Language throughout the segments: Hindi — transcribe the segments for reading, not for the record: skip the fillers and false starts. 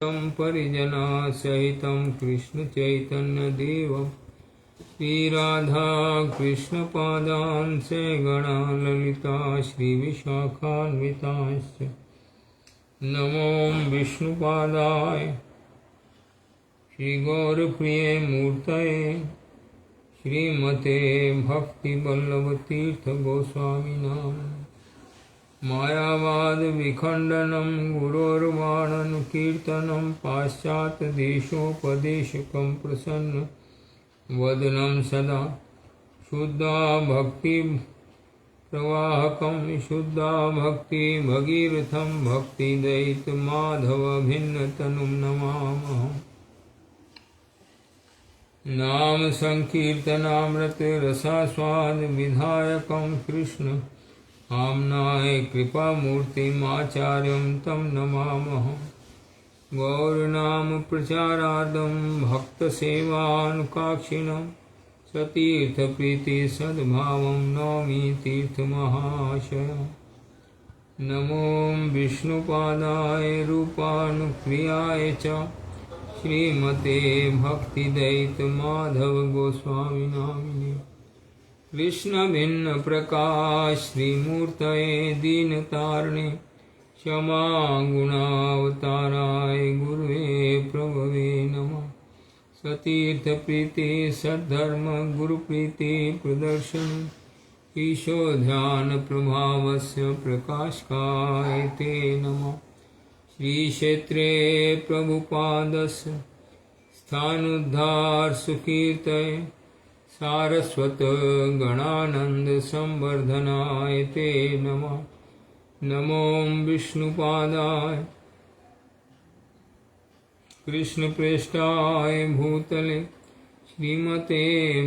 परिजना सहितं कृष्ण चैतन्य देव श्री राधा कृष्ण पादान् से गणा ललिता श्री विशाखान्विताश्च नमो विष्णुपादाय श्री गौरप्रिय मूर्तये श्रीमते भक्ति वल्लभ तीर्थ गोस्वामिनां मायावाद विखंडनम गुरोर्वाणन कीर्तनम पाश्चात देशोपदेशकं प्रसन्न वदनं सदा शुद्धा भक्ति प्रवाहकं शुद्धा भक्ति भगीरथं भक्ति दैत माधव भिन्न तनुं नमामः। नाम संकीर्तनामृत रसास्वाद विधायकं कृष्ण आम्नाय कृपामूर्तिमाचार्यं तं नमामः। गौरनाम प्रचारार्थं भक्तसेवानुकाक्षिणं सतीर्थप्रीतिसद्भावं नौमि तीर्थमहाशयम्। नमो विष्णुपादाय रूपानुक्रियाय च श्रीमते भक्तिदैतमाधव गोस्वामिनामिने कृष्ण भिन्न प्रकाश श्रीमूर्तये दीनतारणे क्षमा गुणावताराय गुरुवे प्रभवे नमः। सतीर्थ प्रीति सद्धर्म गुरुप्रीति प्रदर्शन ईशो ध्यान प्रभावस्य प्रकाशकाय ते नमः। श्री क्षेत्रे प्रभुपादस्य स्थानोद्धार सुकीर्तये सारस्वत गणानंद संवर्धनाय ते नमः। नमो विष्णुपादाय कृष्णप्रेष्ठाय भूतले श्रीमते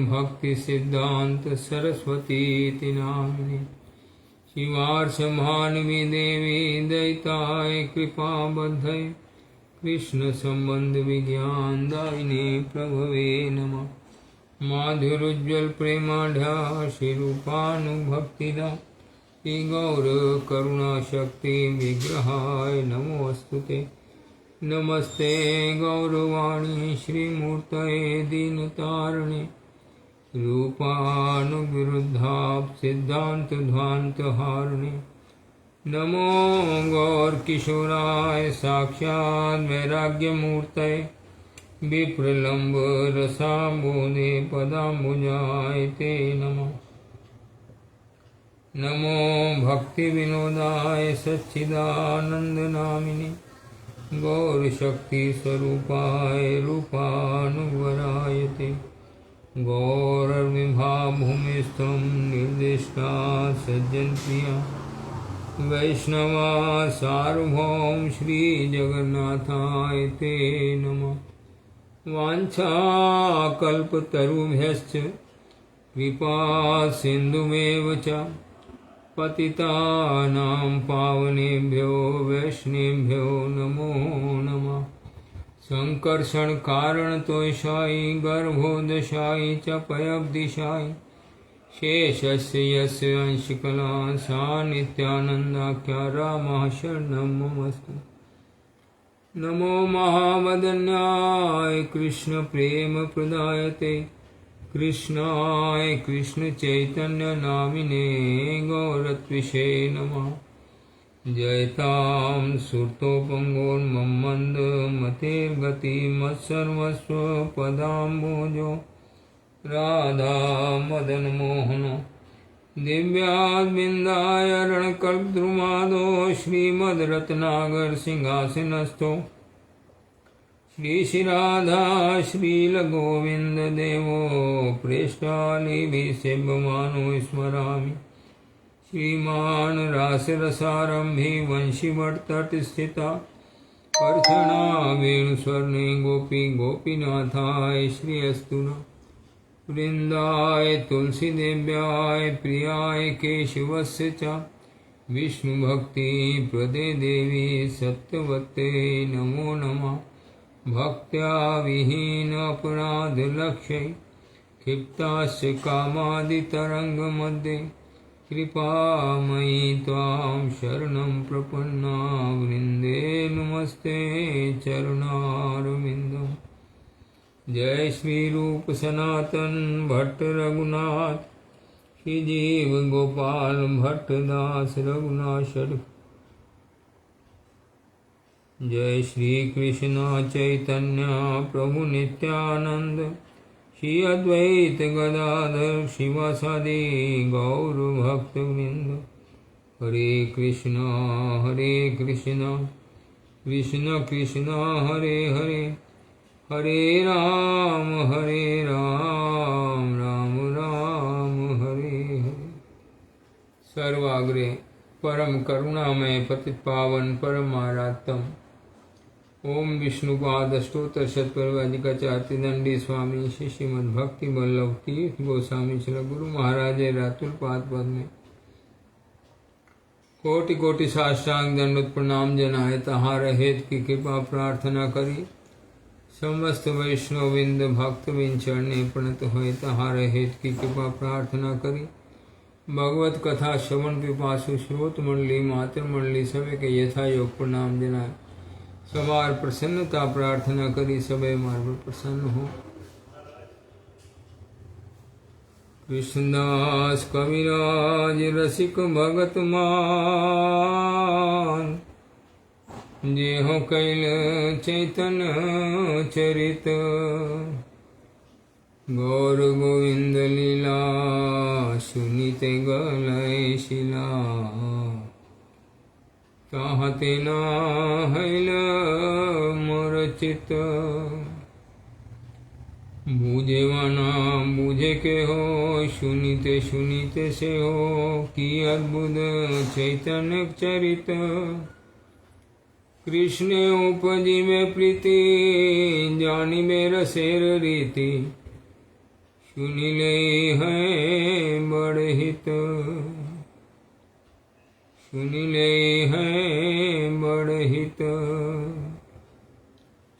भक्ति सिद्धांत सरस्वती नामिने शिवार्षभान्वी देवी दयिताय कृपाबद्धये कृष्ण संबंध विज्ञान दायिने प्रभवे नमः। माधुर्योज्वल प्रेमाढ्या श्रीरूपानुभक्तिदा श्री गौर करुणा शक्ति विग्रहाय नमोस्तुते। नमस्ते गौरवाणी श्रीमूर्तये दीनतारिणे रूपानुविरुद्धाप सिद्धान्तध्वान्तहारिणे नमो गौरकिशोराय साक्षात् वैराग्यमूर्तये विप्रलम्ब रसाम्बोधे पदाम्बुजाय ते नमः। नमो भक्ति विनोदाय सच्चिदानंदनामिने गौरशक्ति स्वरूपाय रूपानुवराय ते गौरविभा भूमिस्थं निर्दिष्टा सज्जनप्रिया वैष्णवा सार्वभौम श्री जगन्नाथाय ते नमः। वाञ्छाकल्पतरुभ्यश्च कृपा सिन्धुमेव च पतितानां पावनेभ्यो वैष्णवेभ्यो नमो नमः। संकर्षण कारणतोषायि गर्भोदशायि च पयब्दिशायि शेषस्य यस्य अंशकला सा नित्यानन्दाख्या रामः शरणं ममस्तु। नमो महावदन्याय कृष्ण प्रेम प्रदायते कृष्णाय कृष्ण चैतन्य नामिने गौरत्विषे नमः। जयतां सुरतोपंगोन्मन्द मतेर्गति मत्सर्वस्व पदाम्बोजो राधा मदन मोहन दिव्याद्विन्दाय रणकल्पद्रुमादो श्रीमद्रत्नागर सिंहासनस्थो श्री राधा श्रीलगोविंद देवो प्रेष्ठालिभिः सेव्यमानो स्मरामि। श्रीमान् रासरसारम्भी वंशीवटतटस्थिता अर्चना वेणुस्वर्णे गोपी गोपीनाथाय श्रीअस्तु नः। वृन्दाय तुलसीदेव्याय प्रियाय केशवस्य च विष्णुभक्ति प्रदे देवी सत्यवते नमो नमः। भक्त्या विहीन अपराधलक्ष्यै क्षिप्तास्य कामादितरङ्गमध्ये कृपामयी त्वां शरणं प्रपन्ना वृन्दे नमस्ते चरणारविन्दम्। जय श्री रूप सनातन भट्ट रघुनाथ श्री जीव गोपाल भट्ट दास रघुनाथ शर्मा। जय श्री कृष्ण चैतन्य प्रभु नित्यानंद श्री अद्वैत गदाधर शिवासादि गौर भक्त वृंद। हरे कृष्ण कृष्ण कृष्ण हरे हरे, हरे राम राम राम हरे हरे। सर्वाग्रे परम करुणामय पतितपावन परमाराध्यम ओम विष्णुपाद स्तोत्र शतपरिवादिकाचार्य दंडी स्वामी श्री श्रीमद भक्ति वल्लभ तीर्थ गोस्वामी श्री गुरु महाराज रातुल पाद पद में कोटि कोटि साष्टांग दंडोत प्रणाम जनाए। तहार हेत की कृपा प्रार्थना करी, समस्त वैष्णवविंद भक्तविंद चरणे प्रणत होए। तहार हेत की कृपा प्रार्थना करी, भगवत कथा श्रवण पिपासु श्रोत मंडली मातृ मंडली सभी के यथा योग प्रणाम जनाए। सवार प्रसन्नता प्रार्थना करी, सबे मार्ग प्रसन्न हो। कृष्णदास कविराज रसिक भगत मान, जेहो कैल चैतन्य चरित। गौर गोविंद लीला सुनीते गलय शिला, ताहते ना हैल मोर चित। बूझेवाना बूझे के हो, सुनीते सुनीते से हो, कि अद्भुत चैतन्य चरित। कृष्ण उपजी में प्रीति, जानी में रसेर रीति। सुनी ले है बड़ हित, सुनी ले है बड़ हित,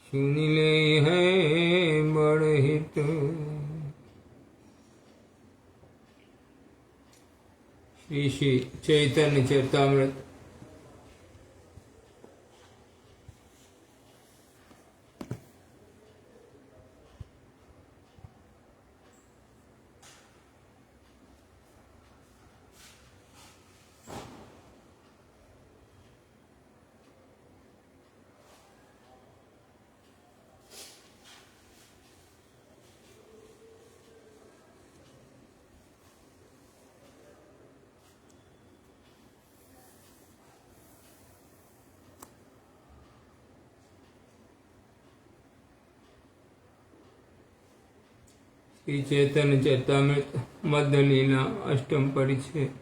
सुनी ले है बड़ हित। श्री श्री चैतन्य चरितामृत श्री चैतन्य चरितामृत मध्य लीला अष्टम परिच्छेद।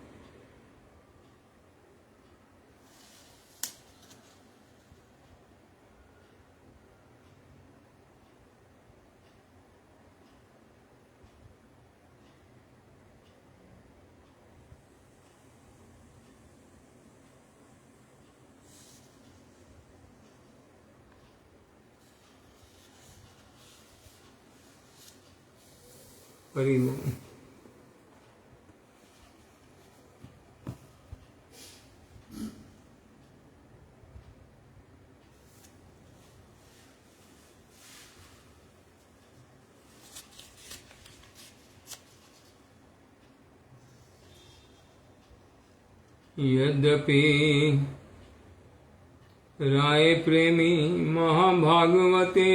हरि ओम। यद्यपि राय प्रेमी महाभागवते,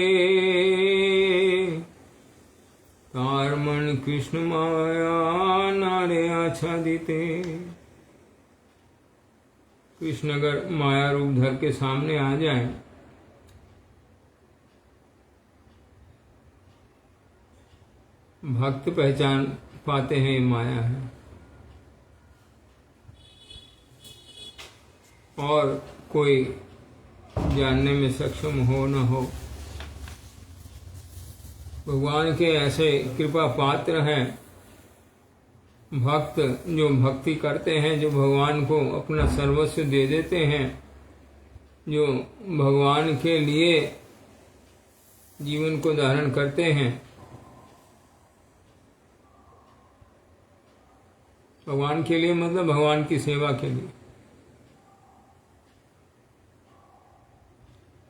तारमण कृष्ण माया नारे आच्छादिते। कृष्ण अगर माया रूप धर के सामने आ जाए भक्त पहचान पाते हैं ये माया है, और कोई जानने में सक्षम हो न हो। भगवान के ऐसे कृपा पात्र हैं भक्त, जो भक्ति करते हैं, जो भगवान को अपना सर्वस्व दे देते हैं, जो भगवान के लिए जीवन को धारण करते हैं। भगवान के लिए मतलब भगवान की सेवा के लिए।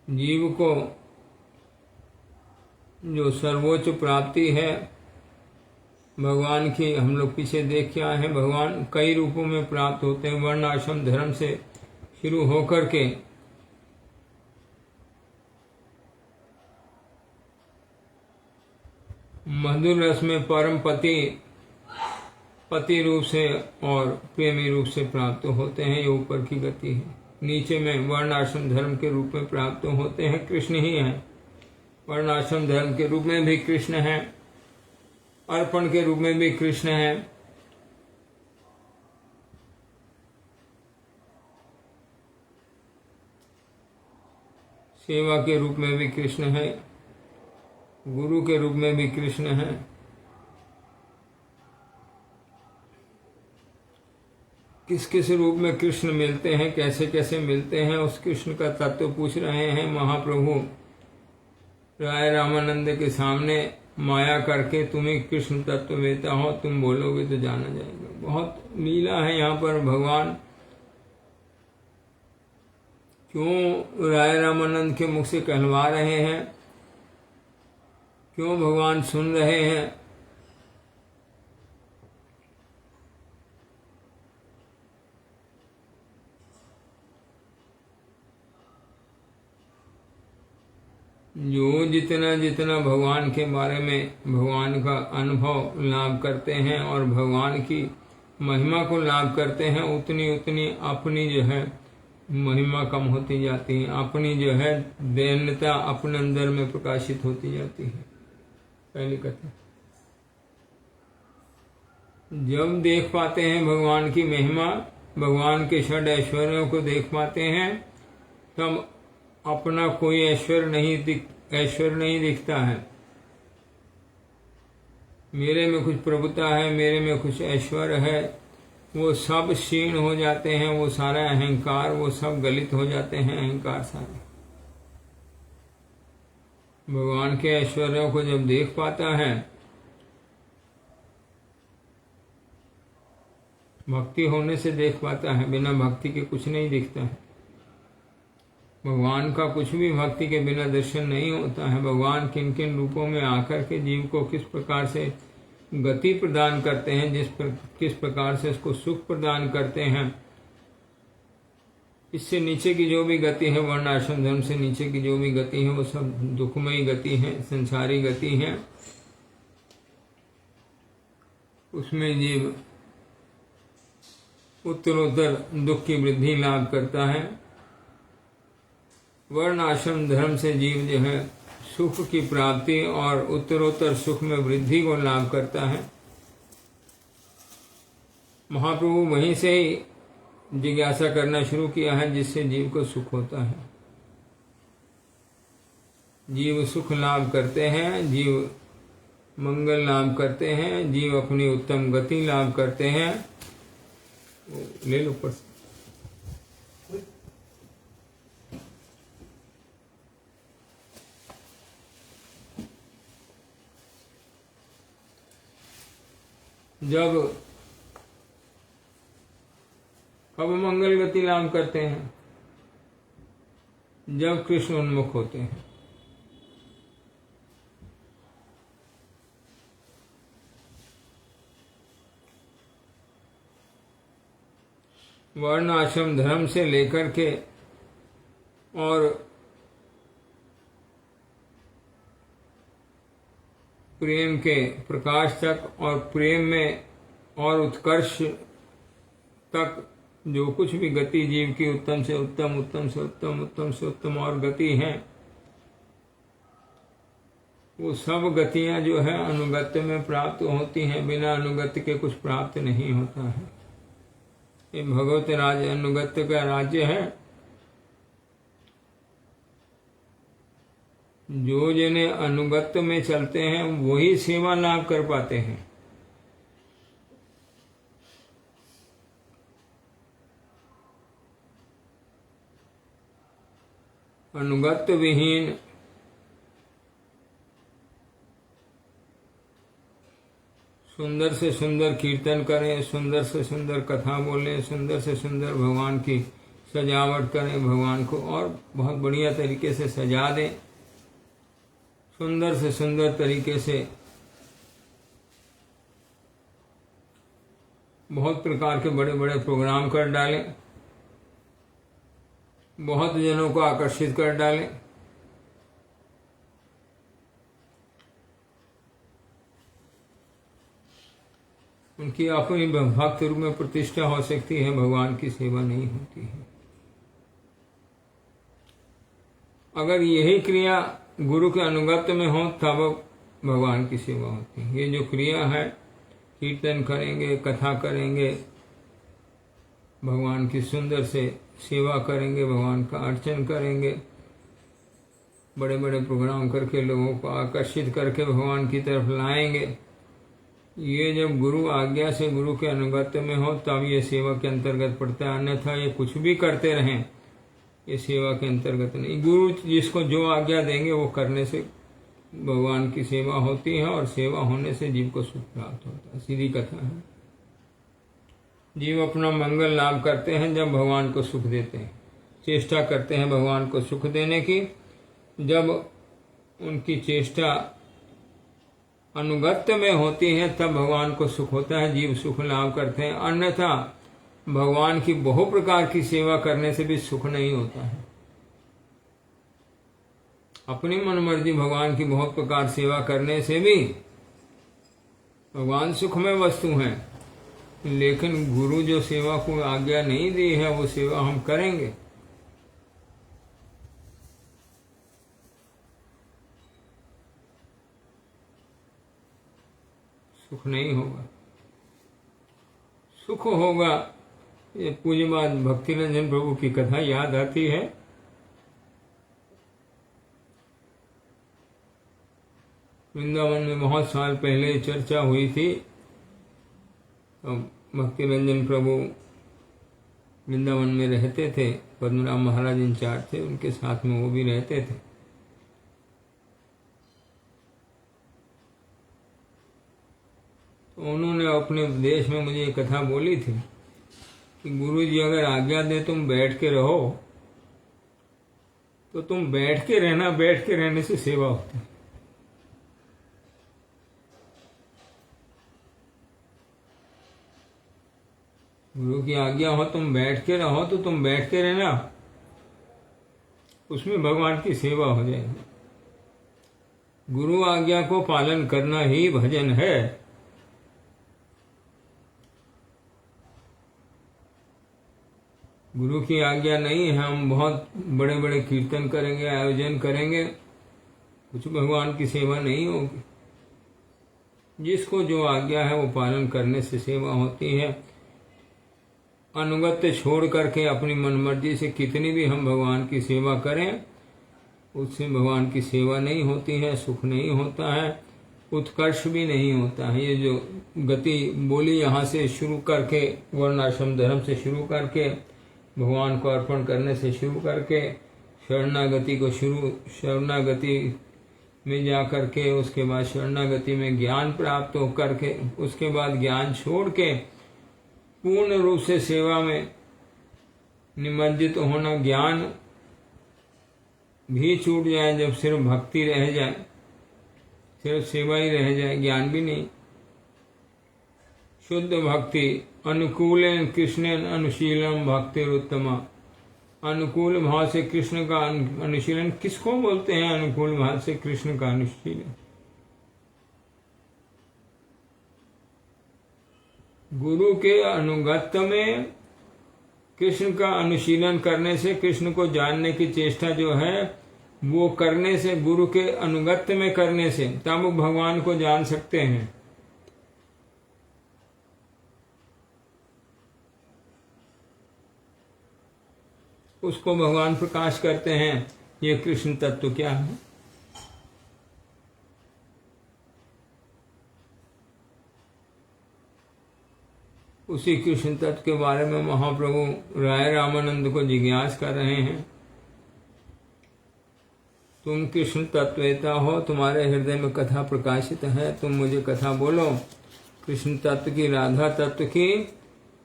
जीव को जो सर्वोच्च प्राप्ति है भगवान की, हम लोग पीछे देख के आए हैं, भगवान कई रूपों में प्राप्त होते हैं। वर्ण आश्रम धर्म से शुरू होकर के मधुर रस में परम पति रूप से और प्रेमी रूप से प्राप्त होते हैं, ये ऊपर की गति है। नीचे में वर्ण आश्रम धर्म के रूप में प्राप्त होते हैं, कृष्ण ही है। वर्ण आश्रम धर्म के रूप में भी कृष्ण है, अर्पण के रूप में भी कृष्ण है, सेवा के रूप में भी कृष्ण है, गुरु के रूप में भी कृष्ण है। किस किस रूप में कृष्ण मिलते हैं, कैसे कैसे मिलते हैं, उस कृष्ण का तत्व पूछ रहे हैं महाप्रभु राय रामानंद के सामने। माया करके तुम्हें कृष्ण तत्व वेता हो, तुम बोलोगे तो जाना जाएगा। बहुत लीला है यहाँ पर। भगवान क्यों राय रामानंद के मुख से कहलवा रहे हैं, क्यों भगवान सुन रहे हैं? जो जितना जितना भगवान के बारे में भगवान का अनुभव लाभ करते हैं और भगवान की महिमा को लाभ करते हैं, उतनी उतनी अपनी जो है महिमा कम होती जाती है, अपनी जो है दैन्यता अपने अंदर में प्रकाशित होती जाती है। पहली कथा जब देख पाते हैं भगवान की महिमा, भगवान के षड ऐश्वर्यों को देख पाते हैं, तब अपना कोई ऐश्वर्य नहीं दिखता है। मेरे में कुछ प्रभुता है, मेरे में कुछ ऐश्वर्य है, वो सब क्षीण हो जाते हैं। वो सारा अहंकार, वो सब गलित हो जाते हैं, अहंकार सारे। भगवान के ऐश्वर्यों को जब देख पाता है, भक्ति होने से देख पाता है, बिना भक्ति के कुछ नहीं दिखता है। भगवान का कुछ भी भक्ति के बिना दर्शन नहीं होता है। भगवान किन किन रूपों में आकर के जीव को किस प्रकार से गति प्रदान करते हैं, किस प्रकार से उसको सुख प्रदान करते हैं। इससे नीचे की जो भी गति है, वर्ण आश्रम धर्म से नीचे की जो भी गति है, वो सब दुखमयी गति है, संसारी गति है। उसमें जीव उत्तरोत्तर दुख की वृद्धि लाभ करता है। वर्ण आश्रम धर्म से जीव जो है सुख की प्राप्ति और उत्तरोत्तर सुख में वृद्धि को लाभ करता है। महाप्रभु वहीं से ही जिज्ञासा करना शुरू किया है, जिससे जीव को सुख होता है। जीव सुख लाभ करते हैं, जीव मंगल लाभ करते हैं, जीव अपनी उत्तम गति लाभ करते हैं। ले लो ऊपर से। जब कब मंगल गति लाभ करते हैं? जब कृष्ण उन्मुख होते हैं। वर्ण आश्रम धर्म से लेकर के और प्रेम के प्रकाश तक और प्रेम में और उत्कर्ष तक जो कुछ भी गति जीव की उत्तम से उत्तम, उत्तम से उत्तम, उत्तम से उत्तम और गति है, वो सब गतियां जो है अनुगत्य में प्राप्त होती हैं। बिना अनुगत्य के कुछ प्राप्त नहीं होता है। ये भगवत राज्य अनुगत्य का राज्य है। जो जने अनुगत्य में चलते हैं वही सेवा लाभ कर पाते हैं। अनुगत्य विहीन सुंदर से सुंदर कीर्तन करें, सुंदर से सुंदर कथा बोलें, सुंदर से सुंदर भगवान की सजावट करें, भगवान को और बहुत बढ़िया तरीके से सजा दें, सुंदर से सुंदर तरीके से बहुत प्रकार के बड़े बड़े प्रोग्राम कर डालें, बहुत जनों को आकर्षित कर डालें। उनकी अपनी भक्त रूप में प्रतिष्ठा हो सकती है, भगवान की सेवा नहीं होती है। अगर यही क्रिया गुरु के अनुगत्य में हो तब भगवान की सेवा होती है। ये जो क्रिया है, कीर्तन करेंगे, कथा करेंगे, भगवान की सुंदर से सेवा करेंगे, भगवान का अर्चन करेंगे, बड़े बड़े प्रोग्राम करके लोगों को आकर्षित करके भगवान की तरफ लाएंगे, ये जब गुरु आज्ञा से गुरु के अनुगत्य में हो तब ये सेवा के अंतर्गत पड़ता है। अन्यथा ये कुछ भी करते रहें, ये सेवा के अंतर्गत नहीं। गुरु जिसको जो आज्ञा देंगे वो करने से भगवान की सेवा होती है और सेवा होने से जीव को सुख प्राप्त होता है। सीधी कथा है। जीव अपना मंगल लाभ करते हैं जब भगवान को सुख देते हैं, चेष्टा करते हैं भगवान को सुख देने की। जब उनकी चेष्टा अनुगत्य में होती है तब भगवान को सुख होता है, जीव सुख लाभ करते हैं। अन्यथा भगवान की बहु प्रकार की सेवा करने से भी सुख नहीं होता है। अपनी मनमर्जी भगवान की बहुत प्रकार सेवा करने से भी भगवान सुखमय वस्तु हैं, लेकिन गुरु जो सेवा को आज्ञा नहीं दी है वो सेवा हम करेंगे, सुख नहीं होगा। सुख होगा। ये पूज्यपाद भक्तिरंजन प्रभु की कथा याद आती है। वृंदावन में बहुत साल पहले चर्चा हुई थी, तो भक्तिरंजन प्रभु वृंदावन में रहते थे, पद्मनाभ महाराज इंचार्ज थे, उनके साथ में वो भी रहते थे। तो उन्होंने अपने उपदेश में मुझे ये कथा बोली थी कि गुरु जी अगर आज्ञा दे तुम बैठ के रहो तो तुम बैठ के रहना, बैठ के रहने से सेवा होती है। गुरु की आज्ञा हो तुम बैठ के रहो तो तुम बैठ के रहना, उसमें भगवान की सेवा हो जाएगी। गुरु आज्ञा को पालन करना ही भजन है। गुरु की आज्ञा नहीं है, हम बहुत बड़े बड़े कीर्तन करेंगे, आयोजन करेंगे, कुछ भगवान की सेवा नहीं होगी। जिसको जो आज्ञा है वो पालन करने से सेवा होती है। अनुगत्य छोड़ करके अपनी मनमर्जी से कितनी भी हम भगवान की सेवा करें, उससे भगवान की सेवा नहीं होती है, सुख नहीं होता है, उत्कर्ष भी नहीं होता है। ये जो गति बोली यहाँ से शुरू करके, वर्णाश्रम धर्म से शुरू करके, भगवान को अर्पण करने से शुरू करके, शरणागति को शरणागति में जा करके, उसके बाद शरणागति में ज्ञान प्राप्त हो करके, उसके बाद ज्ञान छोड़ के पूर्ण रूप से सेवा में निमज्जित होना। ज्ञान भी छूट जाए, जब सिर्फ भक्ति रह जाए, सिर्फ सेवा ही रह जाए, ज्ञान भी नहीं। शुद्ध भक्ति अनुकूलेन कृष्णेन अनुशीलम भक्तिरुत्तमा। अनुकूल भाव से कृष्ण का अनुशीलन किसको बोलते हैं? अनुकूल भाव से कृष्ण का अनुशीलन। गुरु के अनुगत्य में कृष्ण का अनुशीलन करने से, कृष्ण को जानने की चेष्टा जो है वो करने से, गुरु के अनुगत्य में करने से, तब भगवान को जान सकते हैं। उसको भगवान प्रकाश करते हैं, ये कृष्ण तत्व क्या है। उसी कृष्ण तत्व के बारे में महाप्रभु राय रामानंद को जिज्ञास कर रहे हैं। तुम कृष्ण तत्ववेता हो, तुम्हारे हृदय में कथा प्रकाशित है, तुम मुझे कथा बोलो। कृष्ण तत्व की, राधा तत्व की,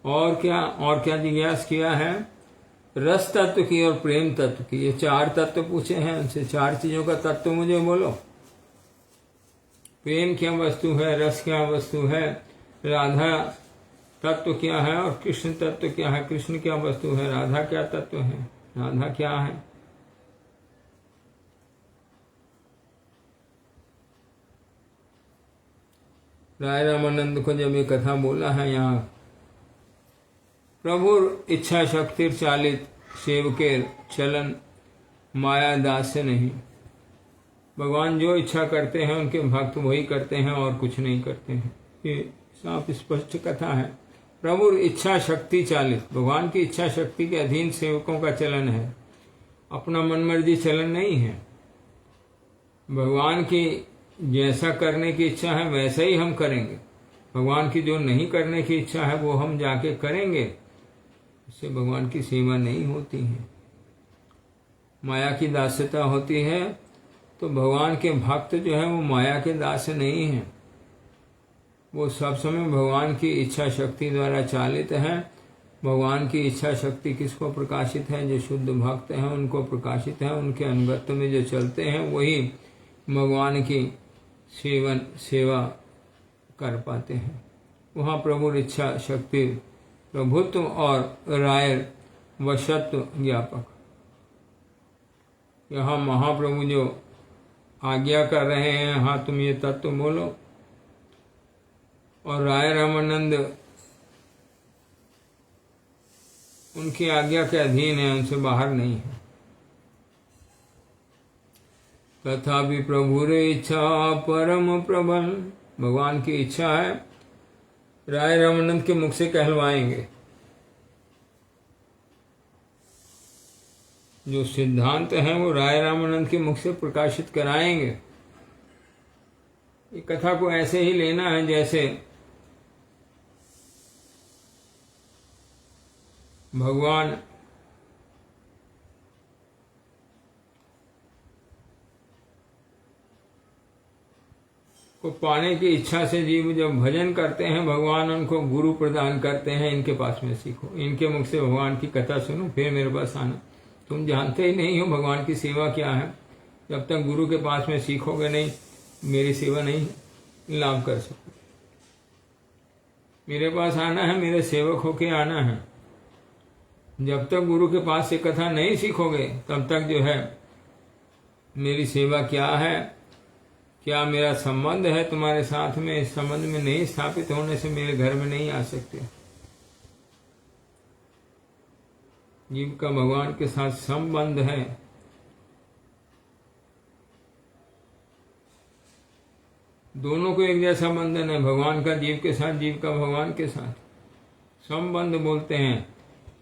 और क्या जिज्ञास किया है? रस तत्व की और प्रेम तत्व की। ये 4 तत्व पूछे हैं उनसे। 4 चीजों का तत्व मुझे बोलो। प्रेम क्या वस्तु है, रस क्या वस्तु है, राधा तत्व क्या है और कृष्ण तत्व क्या है। कृष्ण क्या वस्तु है, राधा क्या तत्व है, राधा क्या है। राय रामानंद को जब ये कथा बोला है यहाँ, प्रभु इच्छा शक्ति चालित सेवकेर चलन माया दास से नहीं। भगवान जो इच्छा करते हैं उनके भक्त वही करते हैं और कुछ नहीं करते हैं। ये साफ स्पष्ट कथा है। प्रभु इच्छा शक्ति चालित, भगवान की इच्छा शक्ति के अधीन सेवकों का चलन है, अपना मन मर्जी चलन नहीं है। भगवान की जैसा करने की इच्छा है वैसा ही हम करेंगे। भगवान की जो नहीं करने की इच्छा है वो हम जाके करेंगे, इससे भगवान की सेवा नहीं होती है। माया की दास्यता होती है। तो भगवान के भक्त जो है वो माया के दास नहीं है, वो सब समय भगवान की इच्छा शक्ति द्वारा चालित है। भगवान की इच्छा शक्ति किसको प्रकाशित है? जो शुद्ध भक्त हैं उनको प्रकाशित है। उनके अनुगत्य में जो चलते हैं वही भगवान की सेवा कर पाते हैं। वहाँ प्रभु इच्छा शक्ति प्रभुत्व और राय वशत्व ज्ञापक। यहाँ महाप्रभु जो आज्ञा कर रहे हैं, हाँ तुम ये तत्व बोलो, और राय रामानंद उनकी आज्ञा के अधीन है, उनसे बाहर नहीं है। तथापि प्रभु रे इच्छा परम प्रबल, भगवान की इच्छा है। राय रामानंद के मुख से कहलवाएंगे। जो सिद्धांत है वो राय रामानंद के मुख से प्रकाशित कराएंगे। ये कथा को ऐसे ही लेना है जैसे भगवान को पाने की इच्छा से जीव जब भजन करते हैं, भगवान उनको गुरु प्रदान करते हैं, इनके पास में सीखो, इनके मुख से भगवान की कथा सुनो, फिर मेरे पास आना। तुम जानते ही नहीं हो भगवान की सेवा क्या है। जब तक गुरु के पास में सीखोगे नहीं, मेरी सेवा नहीं लाभ कर सकते। मेरे पास आना है, मेरे सेवक होके आना है। जब तक गुरु के पास से कथा नहीं सीखोगे तब तक जो है मेरी सेवा क्या है, क्या मेरा संबंध है तुम्हारे साथ में, इस संबंध में नहीं स्थापित होने से मेरे घर में नहीं आ सकते। जीव का भगवान के साथ संबंध है। दोनों को एक जैसा बंधन है, भगवान का जीव के साथ, जीव का भगवान के साथ। संबंध बोलते हैं,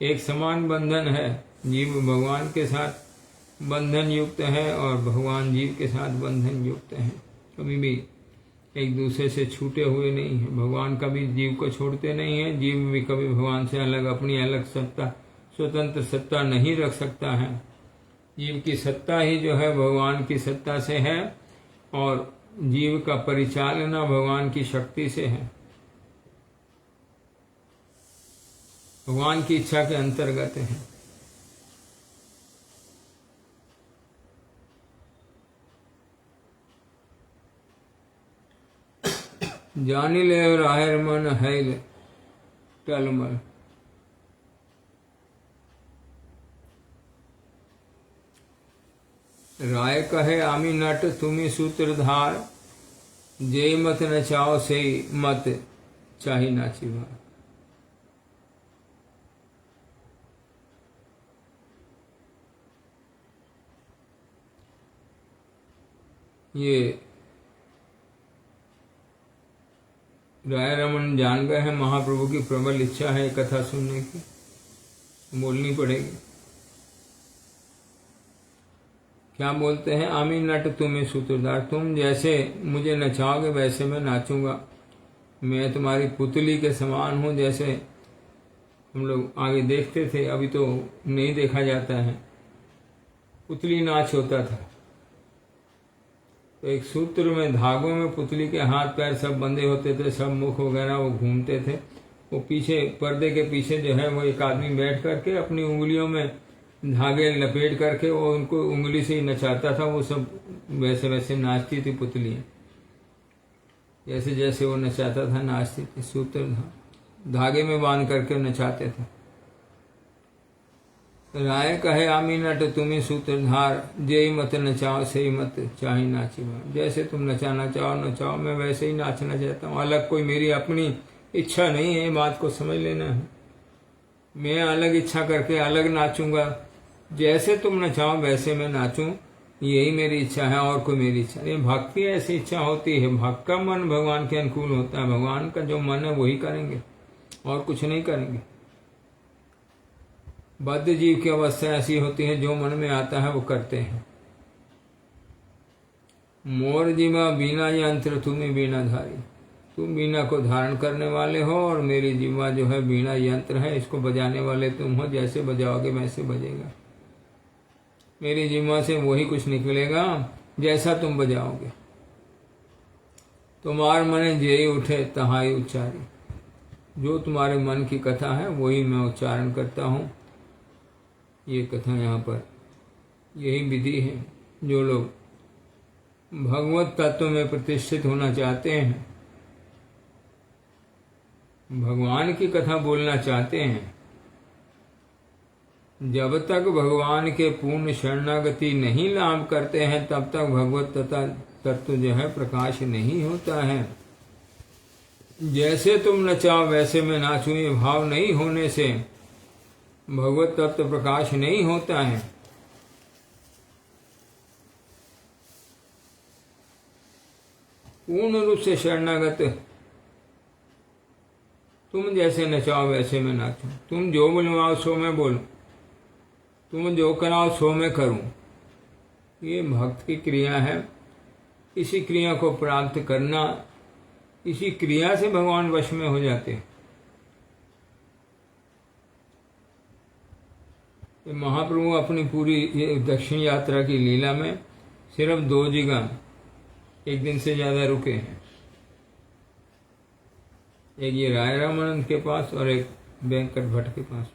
एक समान बंधन है। जीव भगवान के साथ बंधन युक्त है और भगवान जीव के साथ बंधन युक्त है। कभी भी एक दूसरे से छूटे हुए नहीं है। भगवान कभी जीव को छोड़ते नहीं है, जीव भी कभी भगवान से अलग अपनी अलग सत्ता, स्वतंत्र सत्ता नहीं रख सकता है। जीव की सत्ता ही जो है भगवान की सत्ता से है और जीव का परिचालना भगवान की शक्ति से है, भगवान की इच्छा के अंतर्गत है। जानी ले राहर मन है टलमल। राय कहे आमी नट तुम्ही सूत्रधार, जे मत नचाओ से मत चाही नाची भार। ये राय रमन जान गए हैं महाप्रभु की प्रबल इच्छा है कथा सुनने की, बोलनी पड़ेगी। क्या बोलते हैं? आमी नट तुम्हें सूत्रधार, तुम जैसे मुझे नचाओगे वैसे मैं नाचूंगा। मैं तुम्हारी पुतली के समान हूं। जैसे हम लोग आगे देखते थे, अभी तो नहीं देखा जाता है, पुतली नाच होता था। तो एक सूत्र में धागों में पुतली के हाथ पैर सब बंधे होते थे, सब मुख वगैरह वो घूमते थे। वो पीछे पर्दे के पीछे जो है वो एक आदमी बैठ करके अपनी उंगलियों में धागे लपेट करके वो उनको उंगली से ही नचाता था। वो सब वैसे वैसे नाचती थी पुतलियां, जैसे जैसे वो नचाता था नाचती थी। सूत्र धागे में बांध करके नचाते थे। राय कहे आमी नट तुम्हें सूत्रधार, जेई मत नचाओ सही मत चाहे नाची। जैसे तुम नचाना चाहो नचाओ, मैं वैसे ही नाचना चाहता हूँ। अलग कोई मेरी अपनी इच्छा नहीं है, बात को समझ लेना है। मैं अलग इच्छा करके अलग नाचूंगा, जैसे तुम नचाओ वैसे मैं नाचूं, यही मेरी इच्छा है और कोई मेरी इच्छा नहीं। भक्ति ऐसी इच्छा होती है, भक्त का मन भगवान के अनुकूल होता है। भगवान का जो मन है वही करेंगे और कुछ नहीं करेंगे। बद्ध जीव की अवस्था ऐसी होती है, जो मन में आता है वो करते हैं। मोर जीवा बीना यंत्र तुम्हें बीना धारी, तुम बीना को धारण करने वाले हो और मेरी जीवा जो है बीना यंत्र है, इसको बजाने वाले तुम हो। जैसे बजाओगे वैसे बजेगा। मेरी जीवा से वही कुछ निकलेगा जैसा तुम बजाओगे। तुम्हार मने जेई उठे तहाई उच्चारी, जो तुम्हारे मन की कथा है वही मैं उच्चारण करता हूँ। ये कथा यहाँ पर यही विधि है। जो लोग भगवत तत्व में प्रतिष्ठित होना चाहते हैं, भगवान की कथा बोलना चाहते हैं, जब तक भगवान के पूर्ण शरणागति नहीं लाभ करते हैं तब तक भगवत तत्व जो है प्रकाश नहीं होता है। जैसे तुम नचाओ वैसे मैं नाचूं, ये भाव नहीं होने से भगवत तत्व प्रकाश नहीं होता है। पूर्ण रूप से शरणागत, तुम जैसे नचाओ वैसे मैं नाचूं, तुम जो बुलवाओ सो मैं बोलूं, तुम जो कराओ सो मैं करूं। ये भक्त की क्रिया है। इसी क्रिया को प्राप्त करना, इसी क्रिया से भगवान वश में हो जाते हैं। महाप्रभु अपनी पूरी दक्षिण यात्रा की लीला में सिर्फ 2 जगह एक दिन से ज्यादा रुके हैं। एक ये राय रामानंद के पास और एक वेंकट भट्ट के पास।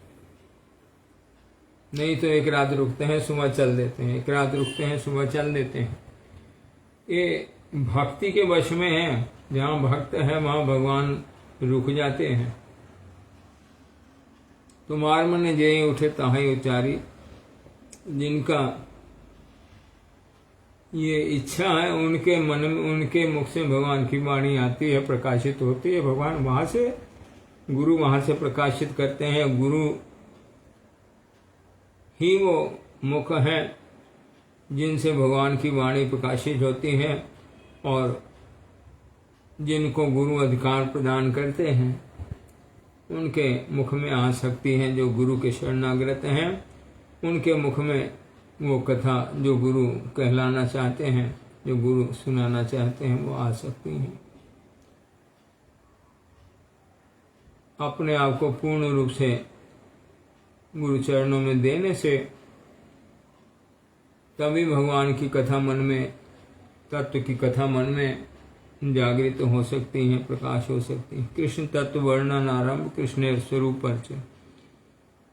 नहीं तो एक रात रुकते हैं सुबह चल देते हैं, एक रात रुकते हैं सुबह चल देते हैं। ये भक्ति के वश में है। जहाँ भक्त है वहाँ भगवान रुक जाते हैं। तुम्हार मन जेई उठे ताही उचारी, जिनका ये इच्छा है उनके मन में, उनके मुख से भगवान की वाणी आती है, प्रकाशित होती है। भगवान वहां से, गुरु वहां से प्रकाशित करते हैं। गुरु ही वो मुख है जिनसे भगवान की वाणी प्रकाशित होती है और जिनको गुरु अधिकार प्रदान करते हैं उनके मुख में आ सकती हैं। जो गुरु के शरणागत हैं उनके मुख में वो कथा जो गुरु कहलाना चाहते हैं, जो गुरु सुनाना चाहते हैं, वो आ सकती हैं। अपने आप को पूर्ण रूप से गुरु चरणों में देने से तभी भगवान की कथा मन में, तत्व की कथा मन में जागृत हो सकती हैं, प्रकाश हो सकती हैं। कृष्ण तत्व वर्णन आरंभ, कृष्ण स्वरूप परिचय।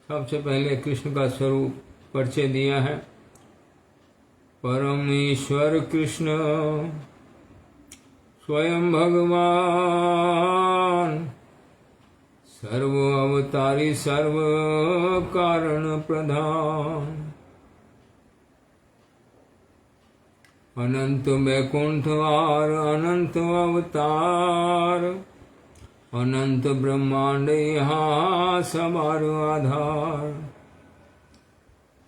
सबसे पहले कृष्ण का स्वरूप परिचय दिया है। परमेश्वर कृष्ण स्वयं भगवान, सर्व अवतारी सर्व कारण प्रधान, अनंत वैकुंठ और अनंत अवतार, अनंत ब्रह्मांड यहाँ सवार आधार,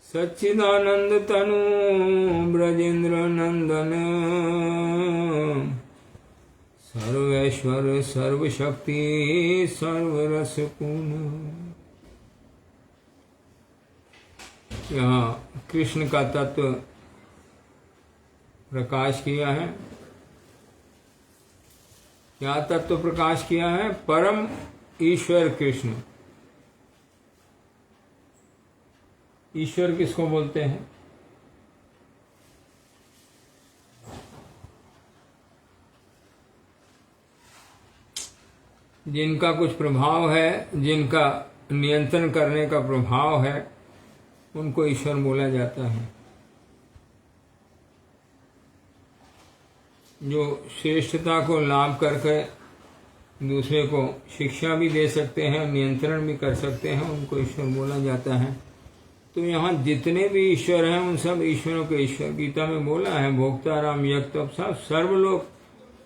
सच्चिदानंद तनु ब्रजेंद्र नंदन, सर्वेश्वर सर्वशक्ति सर्वरस पूर्ण। यहाँ कृष्ण का तत्व प्रकाश किया है। क्या तत्व प्रकाश किया है? परम ईश्वर कृष्ण। ईश्वर किसको बोलते हैं? जिनका कुछ प्रभाव है, जिनका नियंत्रण करने का प्रभाव है, उनको ईश्वर बोला जाता है। जो श्रेष्ठता को लाभ करके दूसरे को शिक्षा भी दे सकते हैं, नियंत्रण भी कर सकते हैं, उनको ईश्वर बोला जाता है। तो यहाँ जितने भी ईश्वर हैं उन सब ईश्वरों के ईश्वर, गीता में बोला है, भोक्ता राम यज्ञ सब सर्वलोक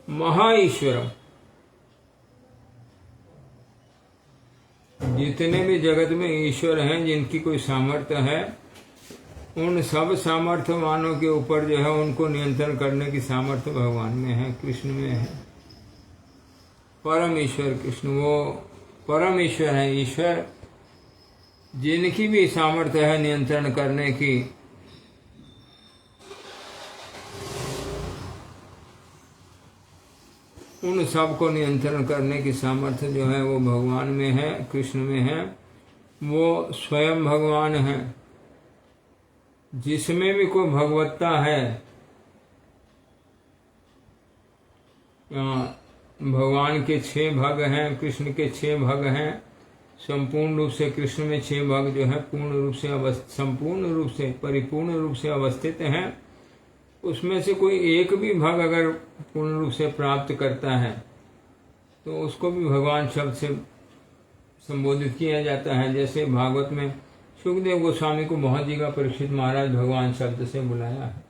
महा ईश्वर। जितने भी जगत में ईश्वर हैं जिनकी कोई सामर्थ्य है, उन सब सामर्थ्यवानों के ऊपर जो है उनको नियंत्रण करने की सामर्थ्य भगवान में है, कृष्ण में है। परम ईश्वर कृष्ण वो परम ईश्वर है। ईश्वर जिनकी भी सामर्थ्य है नियंत्रण करने की, उन सब को नियंत्रण करने की सामर्थ्य जो है वो भगवान में है, कृष्ण में है। वो स्वयं भगवान है। जिसमें भी कोई भगवत्ता है, भगवान के 6 भग हैं, कृष्ण के 6 भग हैं। संपूर्ण रूप से कृष्ण में 6 भग जो है पूर्ण रूप से संपूर्ण रूप से परिपूर्ण रूप से अवस्थित हैं। उसमें से कोई एक भी भग अगर पूर्ण रूप से प्राप्त करता है तो उसको भी भगवान शब्द से संबोधित किया जाता है। जैसे भागवत में सुखदेव गोस्वामी को बहुत जगह परीक्षित महाराज भगवान शब्द से बुलाया है,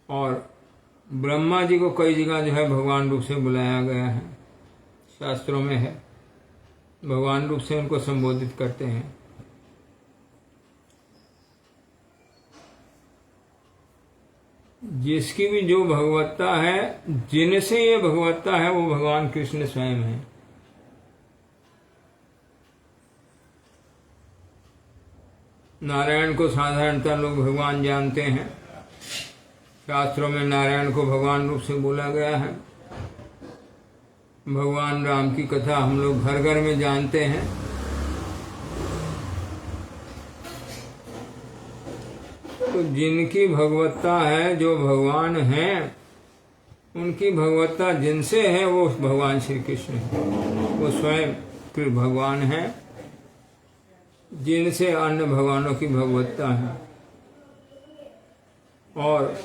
और ब्रह्मा जी को कई जगह जो है भगवान रूप से बुलाया गया है, शास्त्रों में है, भगवान रूप से उनको संबोधित करते हैं। जिसकी भी जो भगवत्ता है, जिनसे ये भगवत्ता है, वो भगवान कृष्ण स्वयं है। नारायण को साधारणतः लोग भगवान जानते हैं। शास्त्रों में नारायण को भगवान रूप से बोला गया है। भगवान राम की कथा हम लोग घर घर में जानते हैं। तो जिनकी भगवत्ता है, जो भगवान हैं, उनकी भगवत्ता जिनसे है वो भगवान श्री कृष्ण है। वो स्वयं भगवान है, जिनसे अन्य भगवानों की भगवत्ता है। और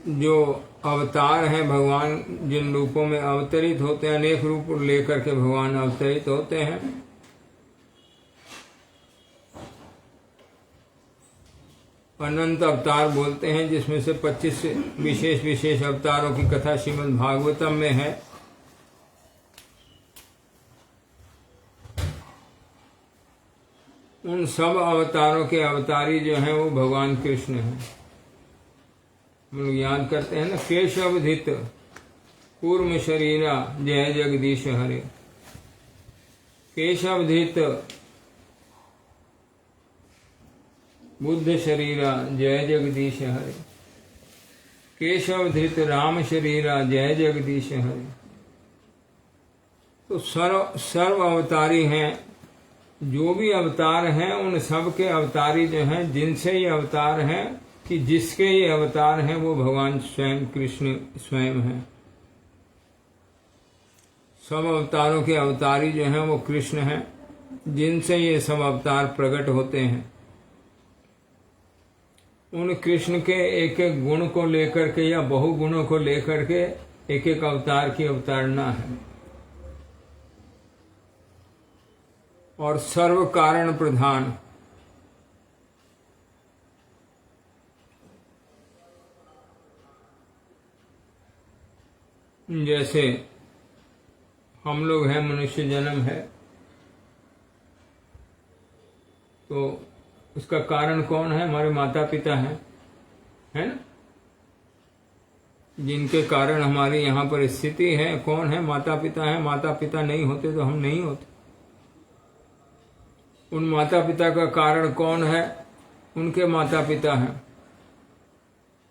जो अवतार हैं भगवान, जिन रूपों में अवतरित होते हैं, अनेक रूप लेकर के भगवान अवतरित होते हैं। अनंत अवतार बोलते हैं, जिसमें से 25 विशेष विशेष अवतारों की कथा श्रीमद् भागवतम में है। उन सब अवतारों के अवतारी जो हैं वो भगवान कृष्ण हैं। हम लोग याद करते हैं ना, केशवधित कूर्म शरीरा जय जगदीश हरे। केशवधित बुद्ध शरीरा जय जगदीश हरे। केशवधित राम शरीरा जय जगदीश हरे। तो सर्व अवतारी हैं। जो भी अवतार हैं उन सब के अवतारी जो हैं, जिनसे ये अवतार हैं, कि जिसके ये अवतार हैं वो भगवान स्वयं कृष्ण स्वयं हैं। सब अवतारों के अवतारी जो हैं वो कृष्ण हैं, जिनसे ये सब अवतार प्रकट होते हैं। उन कृष्ण के एक एक गुण को लेकर के या बहुगुणों को लेकर के एक एक अवतार की अवतारणा है। और सर्व कारण प्रधान, जैसे हम लोग हैं, मनुष्य जन्म है, तो उसका कारण कौन है? हमारे माता पिता हैं, है ना। जिनके कारण हमारी यहाँ पर स्थिति है, कौन है? माता पिता है। माता पिता नहीं होते तो हम नहीं होते। उन माता पिता का कारण कौन है? उनके माता पिता हैं।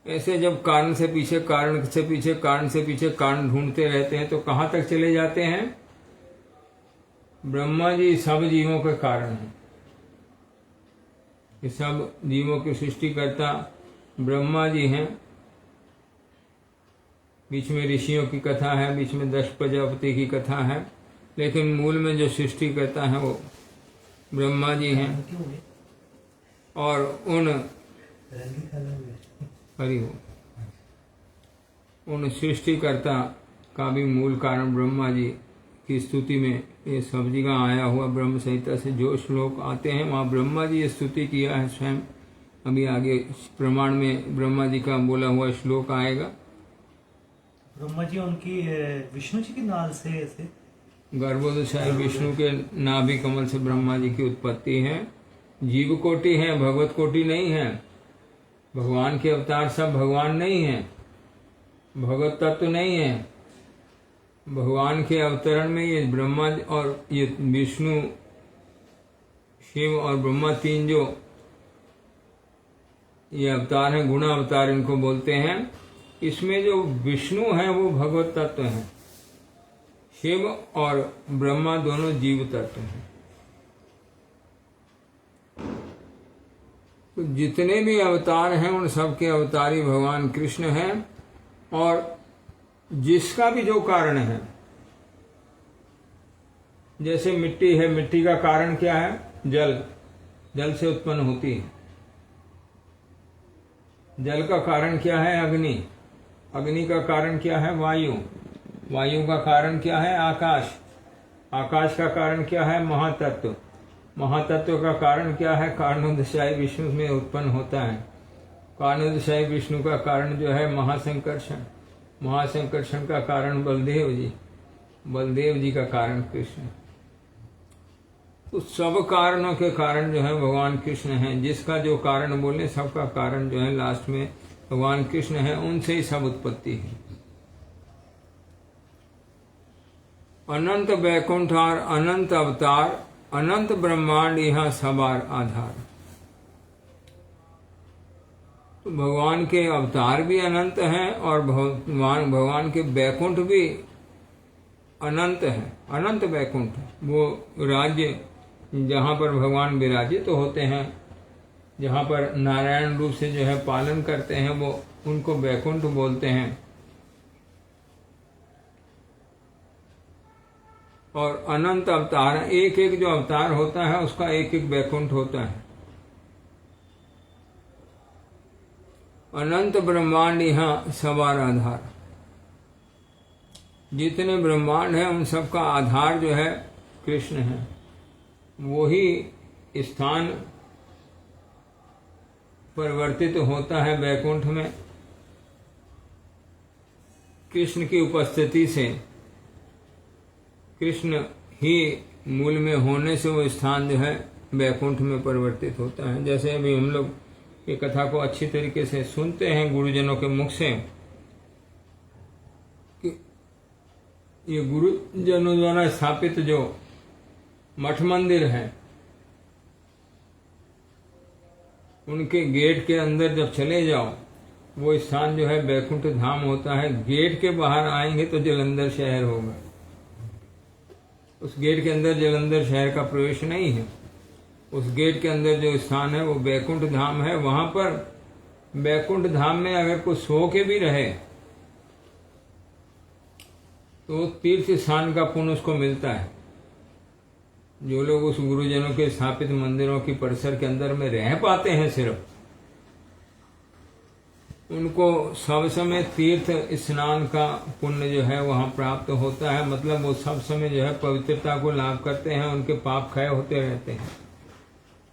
ऐसे जब कारण से पीछे कारण से पीछे कारण से पीछे कारण ढूंढते रहते हैं तो कहाँ तक चले जाते हैं? ब्रह्मा जी सब जीवों के कारण हैं। ये सब जीवों की सृष्टिकर्ता ब्रह्मा जी हैं। बीच में ऋषियों की कथा है, बीच में दक्ष प्रजापति की कथा है। लेकिन मूल में जो सृष्टि करता है वो ब्रह्मा जी हैं। और उन सृष्टिकर्ता का भी मूल कारण ब्रह्मा जी की स्तुति में ये सब जगह आया हुआ ब्रह्म संहिता से जो श्लोक आते हैं वहाँ ब्रह्मा जी ये स्तुति किया है स्वयं। अभी आगे प्रमाण में ब्रह्मा जी का बोला हुआ श्लोक आएगा। ब्रह्मा जी उनकी विष्णु जी के नाल से ऐसे गर्भोदशाई विष्णु के नाभि कमल से ब्रह्मा जी की उत्पत्ति है। जीव कोटि है, भगवत कोटि नहीं है। भगवान के अवतार सब भगवान नहीं है, भगवत तत्व नहीं है। भगवान के अवतरण में ये ब्रह्मा और ये विष्णु, शिव और ब्रह्मा तीन जो ये अवतार हैं, गुण अवतार इनको बोलते हैं। इसमें जो विष्णु है वो भगवत तत्व है, शिव और ब्रह्मा दोनों जीव तत्व हैं। तो जितने भी अवतार हैं उन सबके अवतारी भगवान कृष्ण हैं। और जिसका भी जो कारण है, जैसे मिट्टी है, मिट्टी का कारण क्या है? जल, जल से उत्पन्न होती है। जल का कारण क्या है? अग्नि, अग्नि का कारण क्या है? वायु, वायु का कारण क्या है? आकाश, आकाश का कारण क्या है? महातत्व, महातत्व का कारण क्या है? कारणोदशाई विष्णु में उत्पन्न होता है। कारणोदशाई विष्णु का कारण जो है महासंकर्षण, महासंकर्षण का कारण बलदेव जी, बलदेव जी का कारण कृष्ण। तो सब कारणों के कारण जो है भगवान कृष्ण हैं। जिसका जो कारण बोले सबका कारण जो है लास्ट में भगवान कृष्ण है, उनसे ही सब उत्पत्ति है। अनंत वैकुंठ और अनंत अवतार, अनंत ब्रह्मांड यहाँ सबार आधार। तो भगवान के अवतार भी अनंत हैं और भगवान के वैकुंठ भी अनंत है। अनंत वैकुंठ वो राज्य जहाँ पर भगवान विराजित तो होते हैं, जहाँ पर नारायण रूप से जो है पालन करते हैं, वो उनको वैकुंठ बोलते हैं। और अनंत अवतार, एक एक जो अवतार होता है उसका एक एक वैकुंठ होता है। अनंत ब्रह्मांड यहाँ सवार आधार। जितने ब्रह्मांड है उन सबका आधार जो है कृष्ण है। वही स्थान परिवर्तित होता है वैकुंठ में कृष्ण की उपस्थिति से। कृष्ण ही मूल में होने से वो स्थान जो है वैकुंठ में परिवर्तित होता है। जैसे अभी हम लोग ये कथा को अच्छी तरीके से सुनते हैं गुरुजनों के मुख से कि ये गुरुजनों द्वारा स्थापित जो मठ मंदिर है, उनके गेट के अंदर जब चले जाओ वो स्थान जो है वैकुंठ धाम होता है। गेट के बाहर आएंगे तो जलंधर शहर होगा। उस गेट के अंदर जलंधर शहर का प्रवेश नहीं है। उस गेट के अंदर जो स्थान है वो वैकुंठ धाम है। वहां पर वैकुंठ धाम में अगर कोई सो के भी रहे तो तीर्थ स्थान का पुण्य उसको मिलता है। जो लोग उस गुरुजनों के स्थापित मंदिरों की परिसर के अंदर में रह पाते हैं सिर्फ, उनको सब समय तीर्थ स्नान का पुण्य जो है वहां प्राप्त होता है। मतलब वो सब समय जो है पवित्रता को लाभ करते हैं, उनके पाप क्षय होते रहते हैं।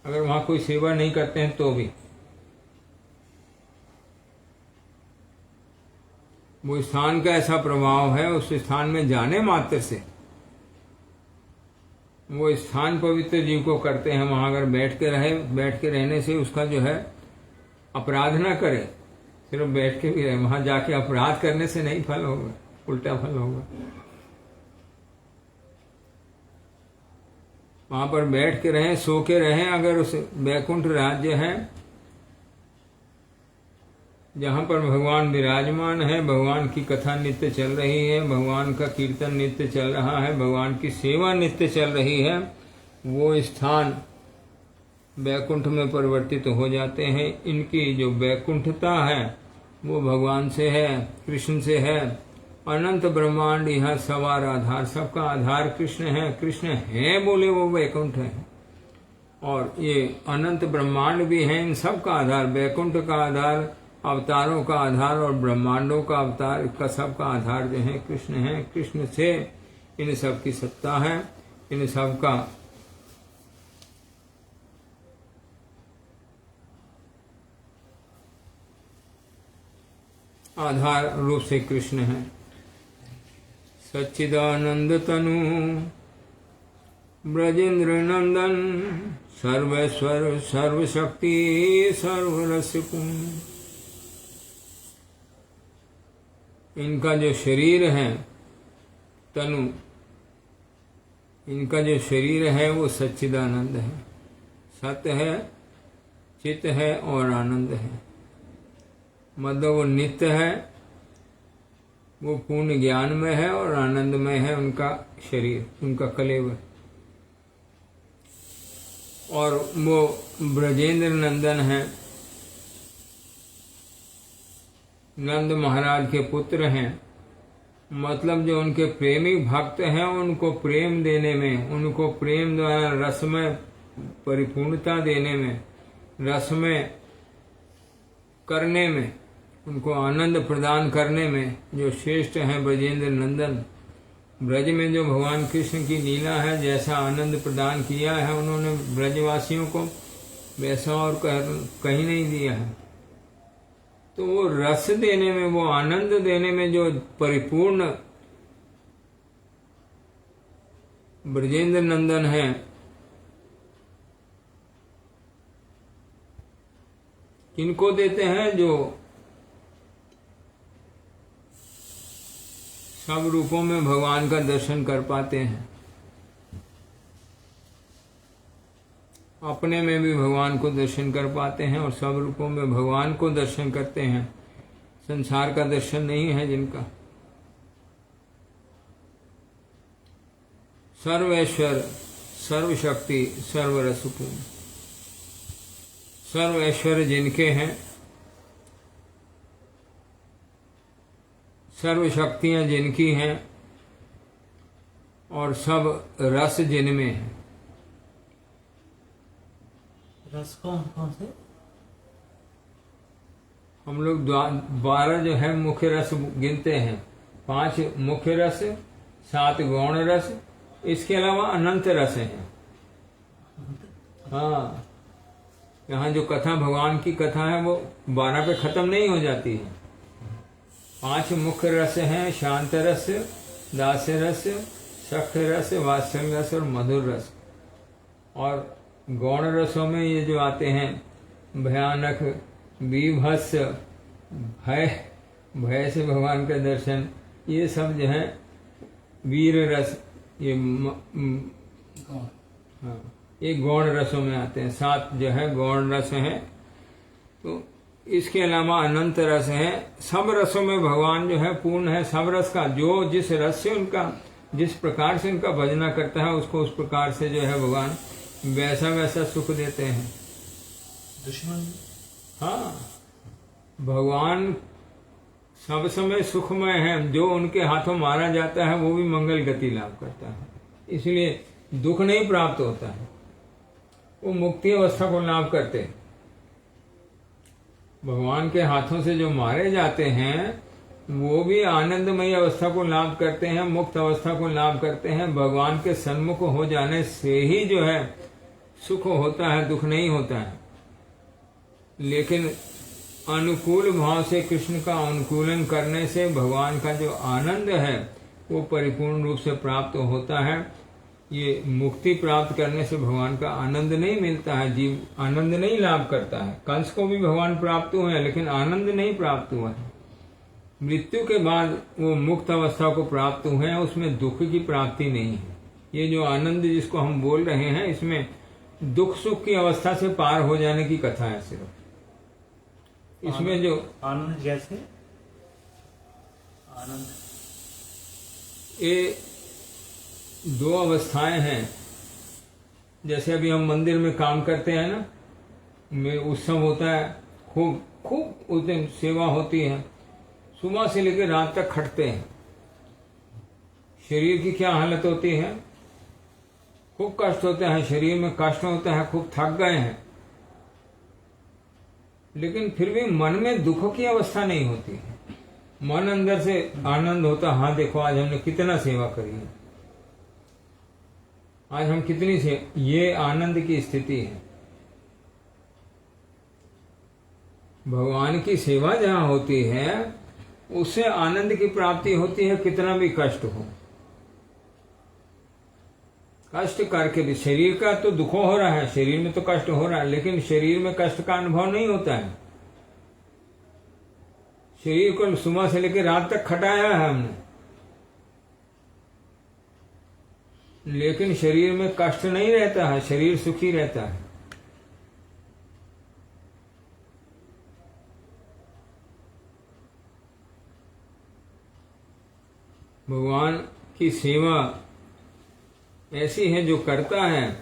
अगर वहां कोई सेवा नहीं करते हैं तो भी वो स्थान का ऐसा प्रभाव है, उस स्थान में जाने मात्र से वो स्थान पवित्र जीव को करते हैं। वहां अगर बैठ के रहने से उसका जो है अपराध न करे, सिर्फ बैठ के भी रहे। वहां जाके अपराध करने से नहीं फल होगा, उल्टा फल होगा। वहां पर बैठ के रहें, सो के रहें। अगर उस वैकुंठ राज्य है जहां पर भगवान विराजमान है, भगवान की कथा नित्य चल रही है, भगवान का कीर्तन नित्य चल रहा है, भगवान की सेवा नित्य चल रही है, वो स्थान वैकुंठ में परिवर्तित हो जाते हैं। इनकी जो वैकुंठता है वो भगवान से है, कृष्ण से है। अनंत ब्रह्मांड यह सवार आधार, सबका आधार कृष्ण है। कृष्ण है बोले वो वैकुंठ है, और ये अनंत ब्रह्मांड भी है, इन सब का आधार, वैकुंठ का आधार, अवतारों का आधार और ब्रह्मांडों का अवतार, इसका सब का आधार जो है कृष्ण है। कृष्ण से इन सब की सत्ता है, इन सब का आधार रूप से कृष्ण है। सच्चिदानंद तनु ब्रजेंद्र नंदन, सर्वेश्वर सर्वशक्ति सर्वरसपूर्ण। इनका जो शरीर है तनु, इनका जो शरीर है वो सच्चिदानंद है, सत्य है, चित है और आनंद है। मतलब वो नित्य है, वो पूर्ण ज्ञान में है और आनंदमय है उनका शरीर, उनका कलेवर। और वो ब्रजेंद्र नंदन है, नंद महाराज के पुत्र हैं। मतलब जो उनके प्रेमी भक्त हैं उनको प्रेम देने में, उनको प्रेम द्वारा रस में परिपूर्णता देने में, रस में करने में, उनको आनंद प्रदान करने में जो श्रेष्ठ हैं ब्रजेंद्र नंदन। ब्रज में जो भगवान कृष्ण की लीला है, जैसा आनंद प्रदान किया है उन्होंने ब्रजवासियों को, वैसा और कहीं नहीं दिया है। तो वो रस देने में, वो आनंद देने में जो परिपूर्ण ब्रजेंद्र नंदन है, किनको देते हैं? जो सब रूपों में भगवान का दर्शन कर पाते हैं, अपने में भी भगवान को दर्शन कर पाते हैं और सब रूपों में भगवान को दर्शन करते हैं। संसार का दर्शन नहीं है जिनका। सर्वेश्वर सर्वशक्ति सर्वरसपूर्ण, सर्व ऐश्वर्य जिनके हैं, सर्व शक्तियां जिनकी हैं और सब रस जिनमें है। रस कौन कौन से? हम लोग 12 जो है मुख्य रस गिनते हैं। 5 मुख्य रस, 7 गौण रस, इसके अलावा अनंत रस हैं। हाँ, यहाँ जो कथा भगवान की कथा है वो 12 पे खत्म नहीं हो जाती है। 5 मुख्य रस हैं, शांत रस, दास्य रस, सख्य रस, वात्सल्य रस और मधुर रस। और गौण रसों में ये जो आते हैं भयानक, बीभत्स, भय से भगवान का दर्शन, ये सब जो है वीर रस, ये हाँ, ये गौण रसों में आते हैं। 7 जो है गौण रस हैं। तो इसके अलावा अनंत रस है। सब रसों में भगवान जो है पूर्ण है। सब रस का जो जिस रस से उनका, जिस प्रकार से उनका भजना करता है उसको उस प्रकार से जो है भगवान वैसा वैसा सुख देते हैं। दुश्मन, हाँ, भगवान सब समय सुखमय है। जो उनके हाथों मारा जाता है वो भी मंगल गति लाभ करता है, इसलिए दुख नहीं प्राप्त होता है, वो मुक्ति अवस्था को लाभ करते हैं। भगवान के हाथों से जो मारे जाते हैं वो भी आनंदमयी अवस्था को लाभ करते हैं, मुक्त अवस्था को लाभ करते हैं। भगवान के सन्मुख हो जाने से ही जो है सुख होता है, दुख नहीं होता है। लेकिन अनुकूल भाव से कृष्ण का अनुकूलन करने से भगवान का जो आनंद है वो परिपूर्ण रूप से प्राप्त होता है। ये मुक्ति प्राप्त करने से भगवान का आनंद नहीं मिलता है, जीव आनंद नहीं लाभ करता है। कंस को भी भगवान प्राप्त हुए हैं लेकिन आनंद नहीं प्राप्त हुआ है। मृत्यु के बाद वो मुक्त अवस्था को प्राप्त हुए हैं, उसमें दुख की प्राप्ति नहीं है। ये जो आनंद जिसको हम बोल रहे हैं, इसमें दुख सुख की अवस्था से पार हो जाने की कथा है सिर्फ। इसमें जो आनंद, जैसे आनंद, ये 2 अवस्थाएं हैं। जैसे अभी हम मंदिर में काम करते हैं ना, में उत्सव होता है, खूब खूब उस दिन सेवा होती है, सुबह से लेकर रात तक खटते हैं। शरीर की क्या हालत होती है, खूब कष्ट होते हैं, शरीर में कष्ट होते हैं, खूब थक गए हैं, लेकिन फिर भी मन में दुख की अवस्था नहीं होती है। मन अंदर से आनंद होता, हाँ देखो आज हमने कितना सेवा करी है, आज हम कितनी से, ये आनंद की स्थिति है। भगवान की सेवा जहां होती है उससे आनंद की प्राप्ति होती है, कितना भी कष्ट हो। कष्ट करके भी, शरीर का तो दुख हो रहा है, शरीर में तो कष्ट हो रहा है, लेकिन शरीर में कष्ट का अनुभव नहीं होता है। शरीर को सुबह से लेकर रात तक खटाया है हमने, लेकिन शरीर में कष्ट नहीं रहता है, शरीर सुखी रहता है। भगवान की सेवा ऐसी है, जो करता है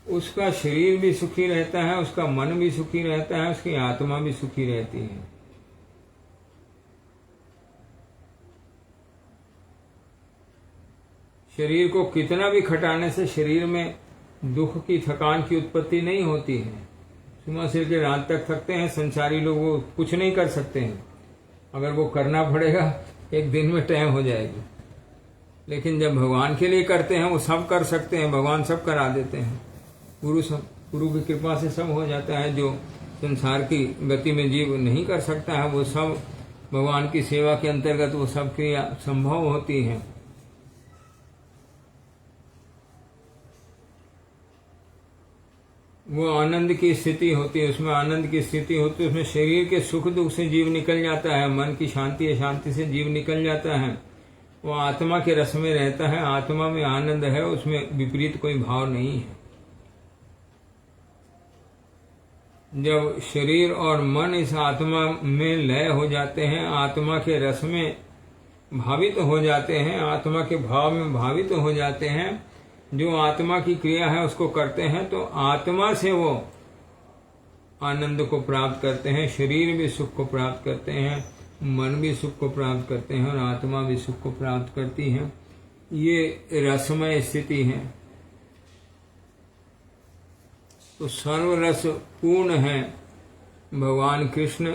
उसका शरीर भी सुखी रहता है, उसका मन भी सुखी रहता है, उसकी आत्मा भी सुखी रहती है। शरीर को कितना भी खटाने से शरीर में दुख की, थकान की उत्पत्ति नहीं होती है। सुबह से लेकर रात तक थकते हैं संसारी लोग, वो कुछ नहीं कर सकते हैं। अगर वो करना पड़ेगा एक दिन में टाइम हो जाएगी, लेकिन जब भगवान के लिए करते हैं वो सब कर सकते हैं, भगवान सब करा देते हैं। गुरु की कृपा से सब हो जाता है। जो संसार की गति में जीव नहीं कर सकता है वो सब भगवान की सेवा के अंतर्गत वो सब क्रिया संभव होती है। वो आनंद की स्थिति होती है, उसमें आनंद की स्थिति होती है, उसमें शरीर के सुख दुख से जीव निकल जाता है, मन की शांति अशांति से जीव निकल जाता है, वो आत्मा के रस में रहता है, आत्मा में आनंद है, उसमें विपरीत कोई भाव नहीं है। जब शरीर और मन इस आत्मा में लय हो जाते हैं, आत्मा के रस में भावित हो जाते हैं, आत्मा के भाव में भावित हो जाते हैं, जो आत्मा की क्रिया है उसको करते हैं, तो आत्मा से वो आनंद को प्राप्त करते हैं, शरीर भी सुख को प्राप्त करते हैं, मन भी सुख को प्राप्त करते हैं और आत्मा भी सुख को प्राप्त करती है। ये रसमय स्थिति है। तो सर्वरस पूर्ण है भगवान कृष्ण।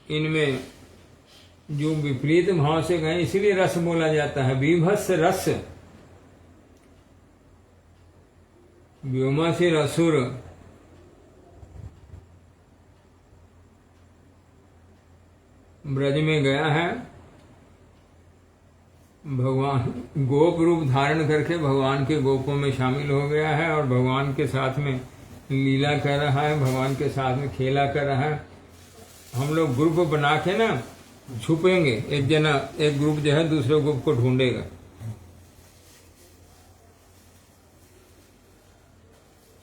इनमें जो विपरीत भाव से गए इसलिए रस बोला जाता है। विभत्स रस, व्योमासुर असुर, ब्रज में गया है, भगवान गोप रूप धारण करके भगवान के गोपों में शामिल हो गया है और भगवान के साथ में लीला कर रहा है, भगवान के साथ में खेला कर रहा है। हम लोग ग्रुप बना के ना छुपेंगे, एक ग्रुप जो है दूसरे ग्रुप को ढूंढेगा।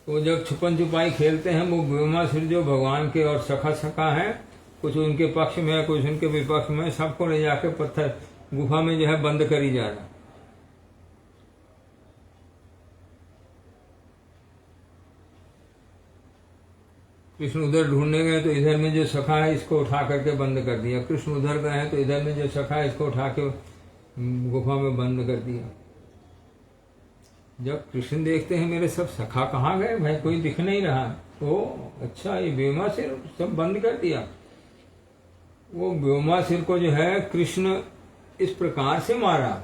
वो जब छुपन छुपाई खेलते हैं, वो व्योमासुर जो भगवान के और सखा है, कुछ उनके पक्ष में है, कुछ उनके विपक्ष में, सबको ले जाके पत्थर गुफा में जो है बंद करी जा रहा। कृष्ण उधर ढूंढने गए तो इधर में जो सखा है इसको उठा करके बंद कर दिया, कृष्ण उधर गए हैं तो इधर में जो सखा है इसको उठा के गुफा में बंद कर दिया। जब कृष्ण देखते हैं मेरे सब सखा कहाँ गए भाई, कोई दिख नहीं रहा। ओ अच्छा, ये व्योमासुर सब बंद कर दिया। वो व्योमासुर को जो है कृष्ण इस प्रकार से मारा,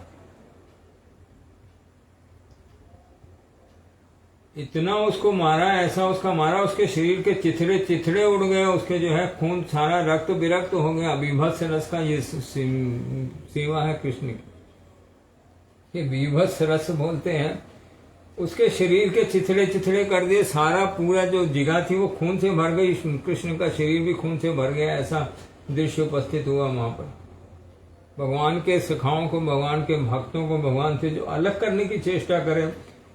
इतना उसको मारा, ऐसा उसका मारा, उसके शरीर के चिथड़े चिथड़े उड़ गए, उसके जो है खून सारा रक्त विरक्त हो गया। विभत्स रस का ये सेवा है कृष्ण की, ये विभत्स रस बोलते हैं। उसके शरीर के चिथड़े चिथड़े कर दिए, सारा पूरा जो जिगा थी वो खून से भर गई, कृष्ण का शरीर भी खून से भर गया। ऐसा दृश्य उपस्थित हुआ वहां पर। भगवान के सखाओं को, भगवान के भक्तों को भगवान से जो अलग करने की चेष्टा करे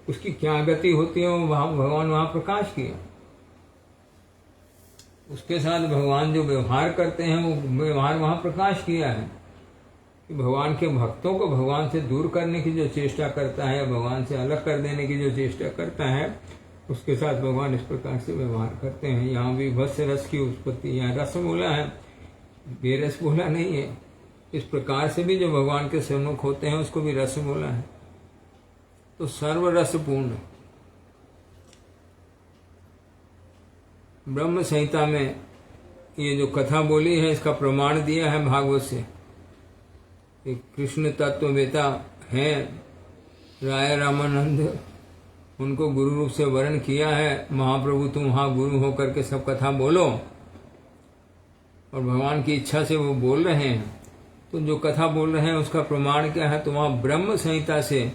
उसकी क्या गति होती है, वो भगवान वहां प्रकाश किया। उसके साथ भगवान जो व्यवहार करते हैं वो व्यवहार वहां प्रकाश किया है कि भगवान के भक्तों को भगवान से दूर करने की जो चेष्टा करता है, भगवान से अलग कर देने की जो चेष्टा करता है, उसके साथ भगवान इस प्रकार से व्यवहार करते हैं। यहाँ भी भस्य रस की उत्पत्ति, यहाँ रस बोला है, बेरस बोला नहीं है। इस प्रकार से भी जो भगवान के सन्मुख होते हैं उसको भी रस बोला है। तो सर्व रस पूर्ण ब्रह्म संहिता में ये जो कथा बोली है इसका प्रमाण दिया है भागवत से। एक कृष्ण तत्ववेता हैं राय रामानंद, उनको गुरु रूप से वर्ण किया है, महाप्रभु तुम वहां गुरु होकर के सब कथा बोलो, और भगवान की इच्छा से वो बोल रहे हैं। तो जो कथा बोल रहे हैं उसका प्रमाण क्या है? तो वहां ब्रह्म संहिता से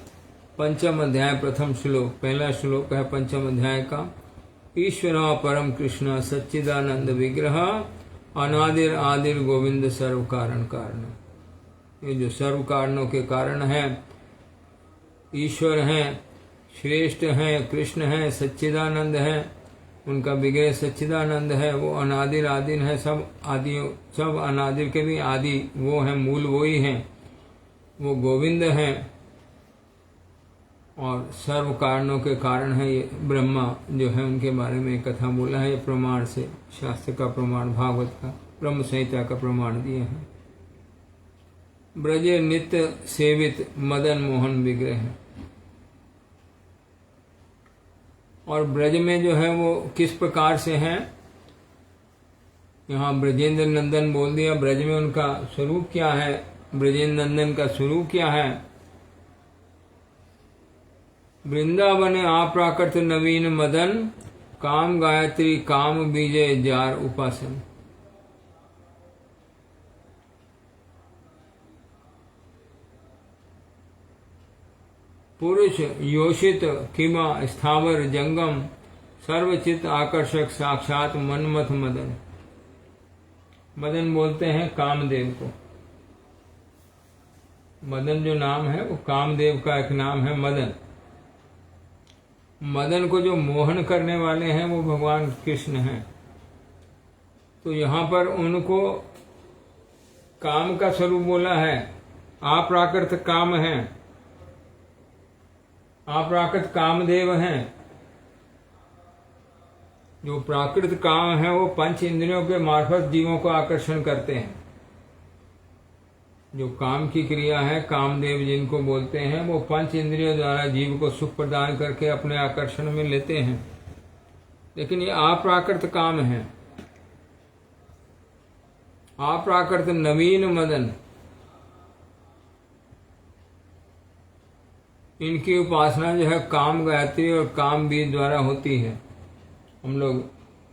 5म अध्याय प्रथम श्लोक, पहला श्लोक है 5म अध्याय का, ईश्वर परम कृष्ण सच्चिदानंद विग्रह अनादिर आदिर गोविंद सर्व कारण कारण। ये जो सर्व कारणों के कारण है, ईश्वर हैं, श्रेष्ठ हैं, कृष्ण हैं, सच्चिदानंद है, उनका विग्रह सच्चिदानंद है, वो अनादिर आदिर है, सब आदियों, सब अनादिर के भी आदि वो हैं, मूल वो ही हैं, वो गोविंद हैं, और सर्व कारणों के कारण है। ये ब्रह्मा जो है उनके बारे में कथा बोला है। ये प्रमाण से, शास्त्र का प्रमाण, भागवत का, ब्रह्म संहिता का प्रमाण दिए हैं। ब्रजे नित्य सेवित मदन मोहन विग्रह है। और ब्रज में जो है वो किस प्रकार से हैं, यहाँ ब्रजेंद्र नंदन बोल दिया। ब्रज में उनका स्वरूप क्या है, ब्रजेंद्र नंदन का स्वरूप क्या है? वृंदावन आप्राकृत नवीन मदन, काम गायत्री काम बीजे जार उपासन। पुरुष योषित किमा स्थावर जंगम, सर्वचित आकर्षक साक्षात मनमथ मदन। मदन बोलते हैं कामदेव को। मदन जो नाम है वो कामदेव का एक नाम है मदन। मदन को जो मोहन करने वाले हैं वो भगवान कृष्ण हैं। तो यहाँ पर उनको काम का स्वरूप बोला है, अप्राकृत काम है, अप्राकृत कामदेव हैं। जो प्राकृत काम है वो 5 इंद्रियों के मार्फत जीवों को आकर्षण करते हैं। जो काम की क्रिया है, कामदेव जिनको बोलते हैं, वो 5 इंद्रियों द्वारा जीव को सुख प्रदान करके अपने आकर्षण में लेते हैं। लेकिन ये अप्राकृत काम है, अप्राकृत नवीन मदन। इनकी उपासना जो है काम गायत्री और काम बीज द्वारा होती है। हम लोग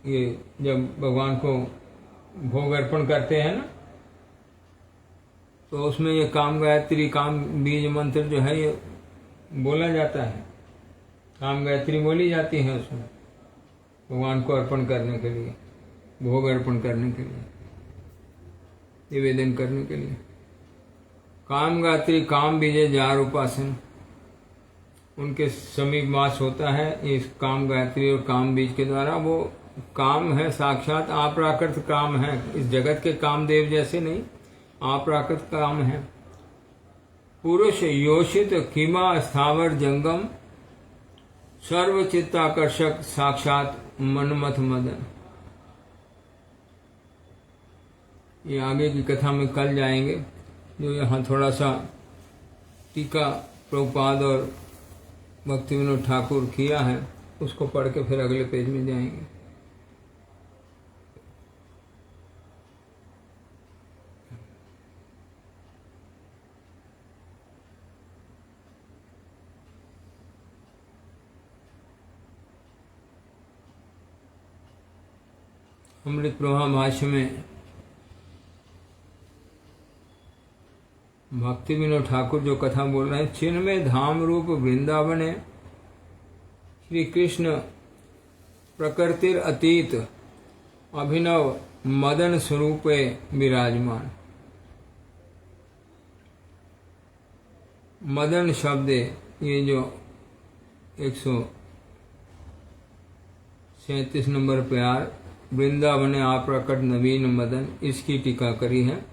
ये जब भगवान को भोग अर्पण करते हैं ना, तो उसमें ये काम गायत्री काम बीज मंत्र जो है ये बोला जाता है। काम गायत्री बोली जाती है उसमें भगवान को अर्पण करने के लिए, भोग अर्पण करने के लिए, निवेदन करने के लिए। काम गायत्री काम बीजे जार उपासन, उनके समीप वास होता है इस काम गायत्री और काम बीज के द्वारा। वो काम है साक्षात अप्राकृत काम है, इस जगत के कामदेव जैसे नहीं, अप्राकृत काम है। पुरुष योषित किमा स्थावर जंगम, सर्वचित्ताकर्षक साक्षात मनमथ मदन। ये आगे की कथा में कल जाएंगे। जो यहाँ थोड़ा सा टीका प्रभुपाद और भक्ति विनोद ठाकुर किया है उसको पढ़ के फिर अगले पेज में जाएंगे। अमृत प्रभा भाष्य में भक्ति विनोद ठाकुर जो कथा बोल रहे हैं, चिन्मय धाम रूप वृंदावने श्री कृष्ण प्रकृतिर अतीत अभिनव मदन स्वरूपे विराजमान। मदन शब्द ये जो 137 नंबर प्यार वृंदावन आप्रकट नवीन मदन, इसकी टीका करी है।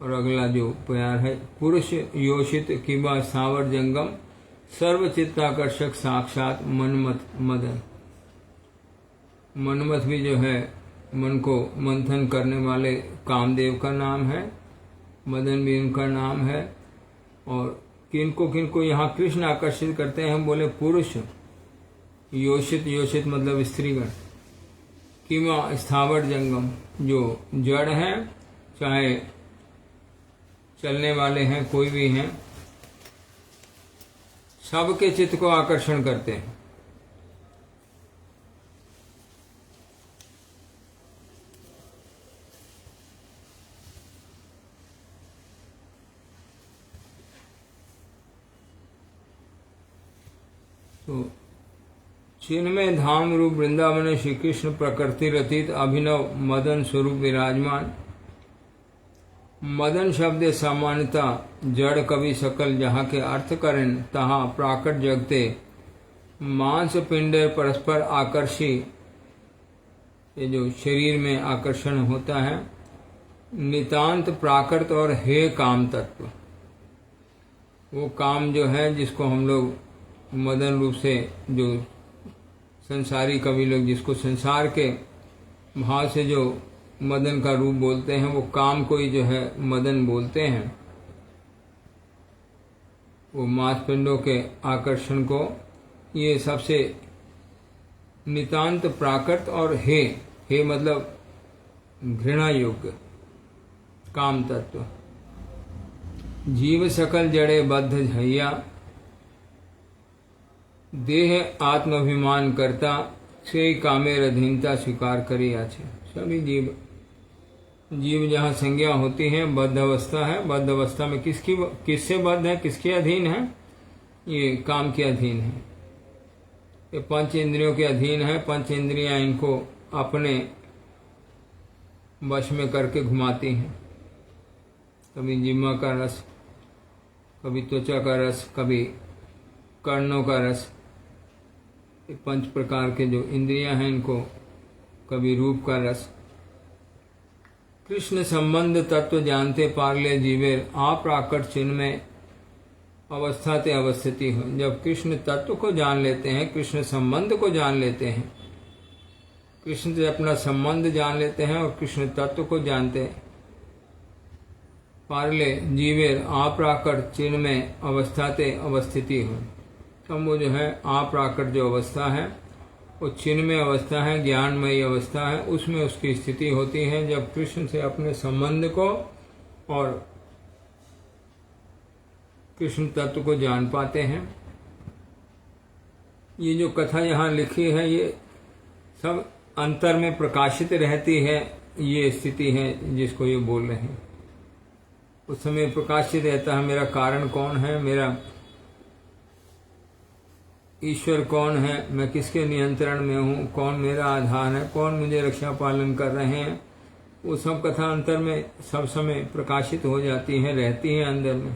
और अगला जो प्यार है, पुरुष योषित किबा सावर जंगम, सर्वचित्ताकर्षक साक्षात मनमथ मदन। मनमथ भी जो है मन को मंथन करने वाले कामदेव का नाम है। मदन भी उनका नाम है। और किनको यहाँ कृष्ण आकर्षित करते हैं, हम बोले पुरुष, योषित, योषित मतलब स्त्रीगण, किंवा स्थावर जंगम, जो जड़ हैं चाहे चलने वाले हैं, कोई भी हैं, सबके चित्त को आकर्षण करते हैं। तो चिन्मय धाम रूप वृंदावन श्री कृष्ण प्रकृति रचित अभिनव मदन स्वरूप विराजमान। मदन शब्द सामान्यता जड़ कवि सकल जहाँ के अर्थ करें तहाँ प्राकट जगते मांस पिंड परस्पर आकर्षी, ये जो शरीर में आकर्षण होता है, नितांत प्राकृत और हे काम तत्व, वो काम जो है जिसको हम लोग मदन रूप से, जो संसारी कवि लोग जिसको संसार के भाव से जो मदन का रूप बोलते हैं, वो काम को ही जो है मदन बोलते हैं। वो मांसपिंडों के आकर्षण को, ये सबसे नितांत प्राकृत और हे मतलब घृणा योग्य काम तत्व। जीव सकल जड़े बद्ध झैया, देह आत्माभिमान करता, से कामेर अधीनता स्वीकार करे आछे। सभी जीव जहाँ संज्ञा होती है बद्ध अवस्था है, बद्ध अवस्था में किससे बद्ध है, किसके अधीन है, ये काम के अधीन है, ये पंच इंद्रियों के अधीन है। पंच इंद्रियां इनको अपने वश में करके घुमाती हैं, कभी जिह्वा का रस, कभी त्वचा का रस, कभी कर्णों का रस, ये पंच प्रकार के जो इंद्रियां हैं इनको, कभी रूप का रस। कृष्ण संबंध तत्व जानते पारले जीवेर आप्राकट चिन्ह में अवस्था ते अवस्थिति हो। जब कृष्ण तत्व को जान लेते हैं, कृष्ण संबंध को जान लेते हैं, कृष्ण से अपना संबंध जान लेते हैं और कृष्ण तत्व को जानते हैं, पारले जीवेर आप्राकट चिन्ह में अवस्था ते अवस्थिति हो। तब वो जो है आप्राकट जो अवस्था है, वो चिन्मय अवस्था है, ज्ञानमयी अवस्था है, उसमें उसकी स्थिति होती है जब कृष्ण से अपने संबंध को और कृष्ण तत्व को जान पाते हैं। ये जो कथा यहाँ लिखी है ये सब अंतर में प्रकाशित रहती है, ये स्थिति है जिसको ये बोल रहे हैं। उस समय प्रकाशित रहता है मेरा कारण कौन है, मेरा ईश्वर कौन है, मैं किसके नियंत्रण में हूँ, कौन मेरा आधार है, कौन मुझे रक्षा पालन कर रहे हैं, वो सब कथा अंतर में सब समय प्रकाशित हो जाती है, रहती है अंदर में।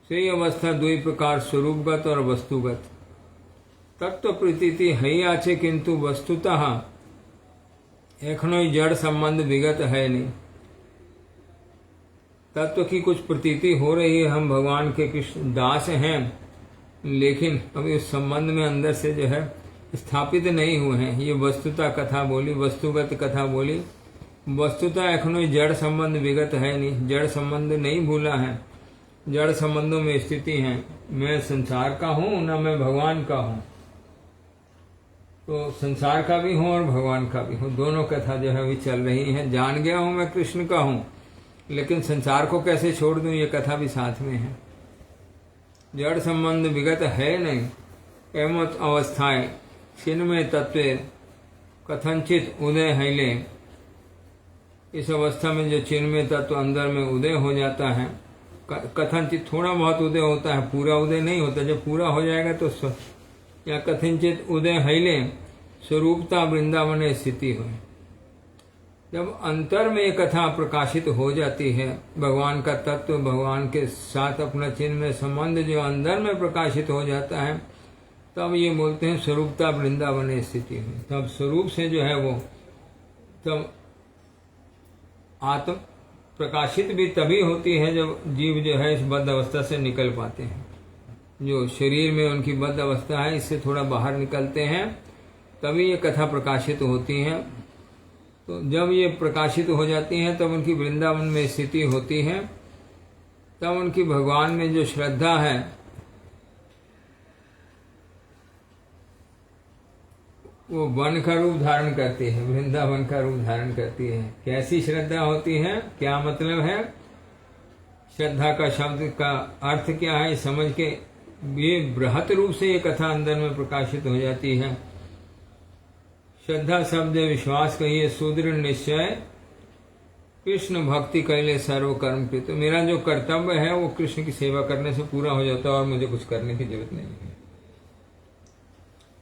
सही अवस्था दुई प्रकार, स्वरूपगत और वस्तुगत। तत्व प्रतीति है आछे किंतु वस्तुतः एखनो जड़ संबंध विगत है नहीं। तत्व की कुछ प्रतीति हो रही है, हम भगवान के कृष्ण दास हैं, लेकिन अभी उस संबंध में अंदर से जो है स्थापित नहीं हुए हैं। ये वस्तुता कथा बोली, वस्तुगत कथा बोली। वस्तुता एखनो जड़ संबंध विगत है नहीं, जड़ संबंध नहीं भूला है, जड़ संबंधों में स्थिति है। मैं संसार का हूँ न मैं भगवान का हूँ, तो संसार का भी हूँ और भगवान का भी हूँ, दोनों कथा जो है अभी चल रही है। जान गया हूँ मैं कृष्ण का हूँ, लेकिन संसार को कैसे छोड़ दूं, ये कथा भी साथ में है। जड़ संबंध विगत है नहीं, एमत अवस्थाएं चिन्मय तत्व कथनचित उदय हैले। इस अवस्था में जो चिन्मय तत्व अंदर में उदय हो जाता है, कथनचित थोड़ा बहुत उदय होता है, पूरा उदय नहीं होता। जब पूरा हो जाएगा तो या कथनचित उदय हैले स्वरूपता वृंदावन स्थिति हो। जब अंतर में ये कथा प्रकाशित हो जाती है, भगवान का तत्व, भगवान के साथ अपना चिन्ह में संबंध जो अंदर में प्रकाशित हो जाता है, तब ये बोलते हैं स्वरूपता वृंदावन स्थिति हुई। तब स्वरूप से जो है वो तब आत्म प्रकाशित भी तभी होती है जब जीव जो है इस बद्ध अवस्था से निकल पाते हैं। जो शरीर में उनकी बद्ध अवस्था है, इससे थोड़ा बाहर निकलते हैं, तभी ये कथा प्रकाशित होती है। तो जब ये प्रकाशित हो जाती हैं तब उनकी वृंदावन में स्थिति होती है तब उनकी भगवान में जो श्रद्धा है वो वन का रूप धारण करती है, वृंदावन का रूप धारण करती है। कैसी श्रद्धा होती है, क्या मतलब है? श्रद्धा का शब्द का अर्थ क्या है समझ के ये बृहत रूप से ये कथा अंदर में प्रकाशित हो जाती है। श्रद्धा शब्द विश्वास कहिए, सुदृढ़ निश्चय, कृष्ण भक्ति कैले सर्व कर्म कृत। तो मेरा जो कर्तव्य है वो कृष्ण की सेवा करने से पूरा हो जाता है और मुझे कुछ करने की जरूरत नहीं है।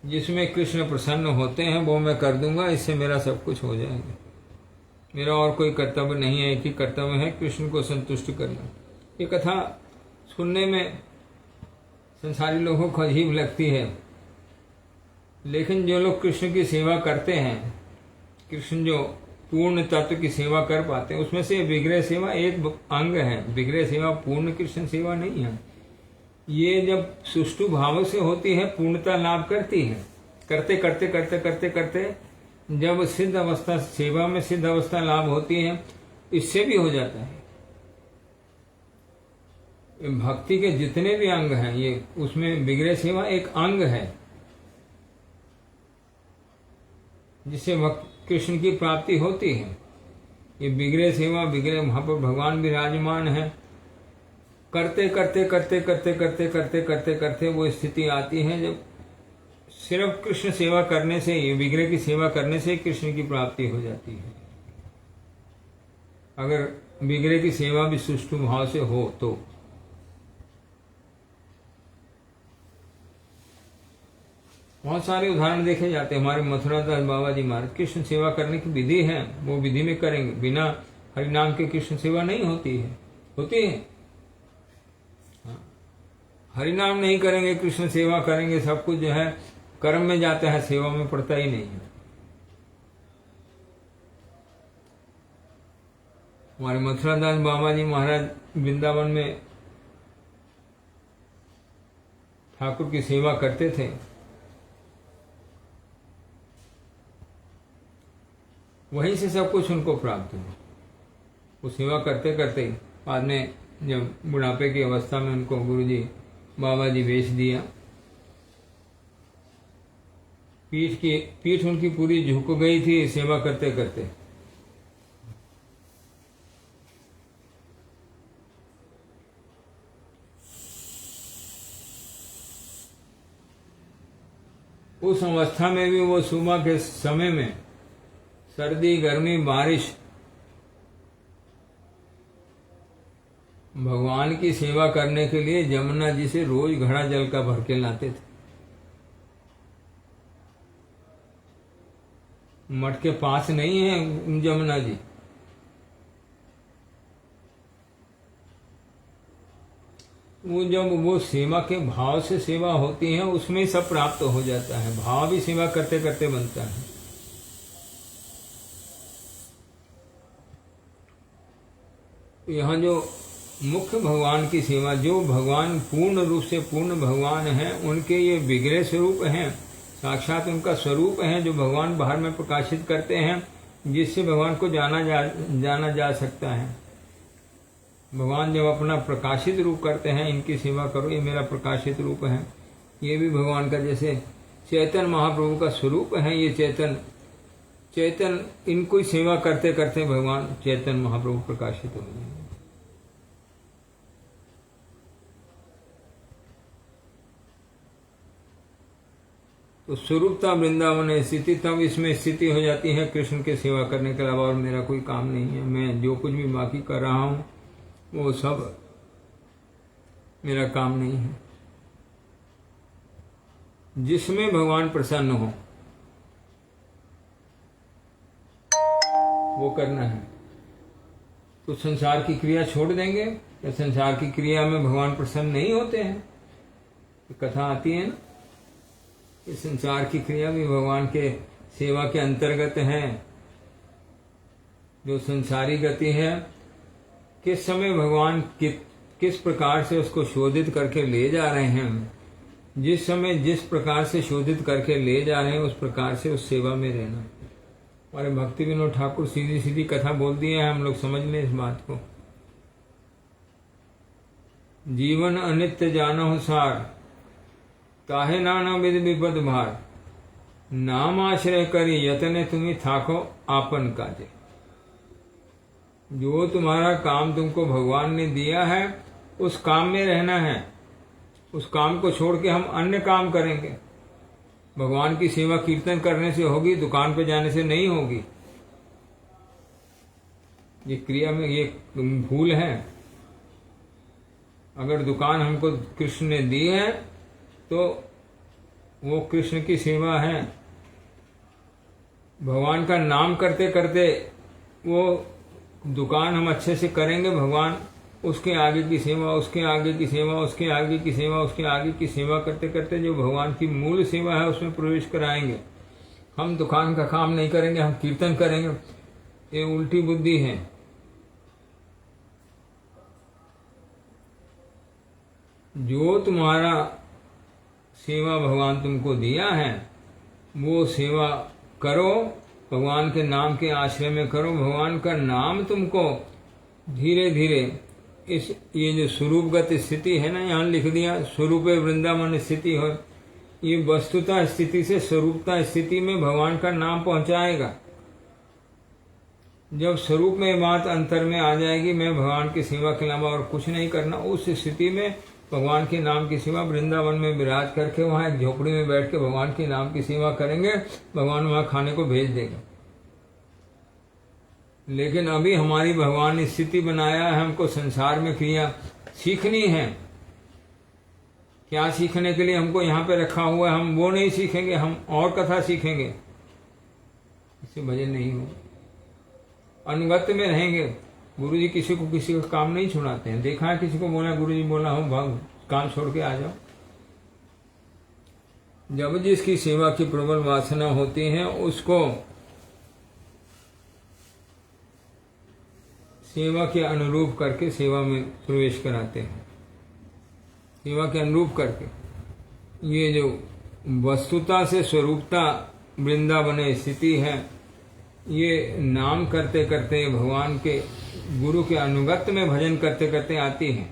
जिसमें कृष्ण प्रसन्न होते हैं वो मैं कर दूंगा, इससे मेरा सब कुछ हो जाएगा। मेरा और कोई कर्तव्य नहीं है, एक ही कर्तव्य है कृष्ण को संतुष्ट करना। ये कथा सुनने में संसारी लोगों को अजीब लगती है, लेकिन जो लोग कृष्ण की सेवा करते हैं, कृष्ण जो पूर्ण तत्व की सेवा कर पाते हैं, उसमें से विग्रह सेवा एक अंग है। विग्रह सेवा पूर्ण कृष्ण सेवा नहीं है। ये जब सुष्ठु भाव से होती है पूर्णता लाभ करती है। करते करते करते करते करते जब सिद्ध अवस्था, सेवा में सिद्ध अवस्था लाभ होती है, इससे भी हो जाता है। भक्ति के जितने भी अंग हैं, ये उसमें विग्रह सेवा एक अंग है जिससे कृष्ण की प्राप्ति होती है। ये विग्रह सेवा, विग्रह वहां पर भगवान विराजमान है। करते करते करते करते करते करते करते करते वो स्थिति आती है जब सिर्फ कृष्ण सेवा करने से, ये विग्रह की सेवा करने से कृष्ण की प्राप्ति हो जाती है। अगर विग्रह की सेवा भी सुष्ठु भाव से हो तो बहुत सारे उदाहरण देखे जाते हैं। हमारे मथुरा दास बाबा जी महाराज, कृष्ण सेवा करने की विधि है, वो विधि में करेंगे। बिना हरिनाम के कृष्ण सेवा नहीं होती है। होती है हरिनाम नहीं करेंगे, कृष्ण सेवा करेंगे, सब कुछ जो है कर्म में जाता है, सेवा में पड़ता ही नहीं है। हमारे मथुरा दास बाबा जी महाराज वृंदावन में ठाकुर की सेवा करते थे। वहीं से सब कुछ उनको प्राप्त हुआ। वो सेवा करते करते बाद में जब बुढ़ापे की अवस्था में उनको गुरुजी बाबा जी भेज दिया। पीठ उनकी पूरी झुक गई थी सेवा करते करते। उस अवस्था में भी वो सुबह के समय में सर्दी गर्मी बारिश भगवान की सेवा करने के लिए जमुना जी से रोज घड़ा जल का भर के लाते थे। मठ के पास नहीं है जमुना जी, वो जब वो सेवा के भाव से सेवा होती है उसमें सब प्राप्त हो जाता है। भाव भी सेवा करते करते बनता है। यहाँ जो मुख्य भगवान की सेवा, जो भगवान पूर्ण रूप से पूर्ण भगवान हैं, उनके ये विग्रह स्वरूप हैं, साक्षात उनका स्वरूप है जो भगवान बाहर में प्रकाशित करते हैं, जिससे भगवान को जाना जा सकता है। भगवान जब अपना प्रकाशित रूप करते हैं, इनकी सेवा करो, ये मेरा प्रकाशित रूप है। ये भी भगवान का जैसे चैतन्य महाप्रभु का स्वरूप है। ये चैतन्य इनको सेवा करते करते भगवान चैतन्य महाप्रभु प्रकाशित हो गए। तो स्वरूपता वृंदावन स्थिति, तब इसमें स्थिति हो जाती है कृष्ण के सेवा करने के अलावा और मेरा कोई काम नहीं है। मैं जो कुछ भी बाकी कर रहा हूं वो सब मेरा काम नहीं है। जिसमें भगवान प्रसन्न हो वो करना है। तो संसार की क्रिया छोड़ देंगे या संसार की क्रिया में भगवान प्रसन्न नहीं होते हैं? कथा आती है ना, इस संसार की क्रिया भी भगवान के सेवा के अंतर्गत है। जो संसारी गति है, किस समय भगवान किस प्रकार से उसको शोधित करके ले जा रहे हैं, जिस समय जिस प्रकार से शोधित करके ले जा रहे हैं उस प्रकार से उस सेवा में रहना। हमारे भक्ति विनोद ठाकुर सीधी सीधी कथा बोल दिए हैं, हम लोग समझ लें इस बात को। जीवन अनित्य जानहु सार, ताहे नाना विध विपद भार। नाम आश्रय करी यतने तुम्हें थाको आपन काजे। जो तुम्हारा काम तुमको भगवान ने दिया है उस काम में रहना है। उस काम को छोड़ के हम अन्य काम करेंगे। भगवान की सेवा कीर्तन करने से होगी, दुकान पे जाने से नहीं होगी। ये क्रिया में ये भूल है। अगर दुकान हमको कृष्ण ने दी है तो वो कृष्ण की सेवा है। भगवान का नाम करते करते वो दुकान हम अच्छे से करेंगे, भगवान उसके आगे की सेवा, उसके आगे की सेवा, उसके आगे की सेवा, उसके आगे की सेवा करते करते जो भगवान की मूल सेवा है उसमें प्रवेश कराएंगे। हम दुकान का काम नहीं करेंगे, हम कीर्तन करेंगे, ये उल्टी बुद्धि है। जो तुम्हारा सेवा भगवान तुमको दिया है वो सेवा करो, भगवान के नाम के आश्रय में करो। भगवान का नाम तुमको धीरे धीरे इस ये जो स्वरूपगत स्थिति है ना, यहाँ लिख दिया स्वरूप वृंदावन स्थिति हो, ये वस्तुता स्थिति से स्वरूपता स्थिति में भगवान का नाम पहुंचाएगा। जब स्वरूप में बात अंतर में आ जाएगी, मैं भगवान की सेवा के अलावा और कुछ नहीं करना, उस स्थिति में भगवान के नाम की सेवा वृंदावन में विराज करके वहां एक झोपड़ी में बैठ के भगवान के नाम की सेवा करेंगे, भगवान वहां खाने को भेज देगा। लेकिन अभी हमारी भगवान ने स्थिति बनाया है, हमको संसार में क्रिया सीखनी है। क्या सीखने के लिए हमको यहाँ पे रखा हुआ है, हम वो नहीं सीखेंगे, हम और कथा सीखेंगे, इससे भजन नहीं होगा। अनुगत्य में रहेंगे। गुरु जी किसी को किसी का काम नहीं छुड़ाते हैं। देखा है किसी को बोला, गुरु जी बोला हूं भाग काम छोड़ के आ जाओ। जब जिसकी सेवा की प्रबल वासना होती है उसको सेवा के अनुरूप करके सेवा में प्रवेश कराते हैं। सेवा के अनुरूप करके ये जो वस्तुता से स्वरूपता वृंदावन स्थिति है, ये नाम करते करते भगवान के गुरु के अनुगत्य में भजन करते करते आती है।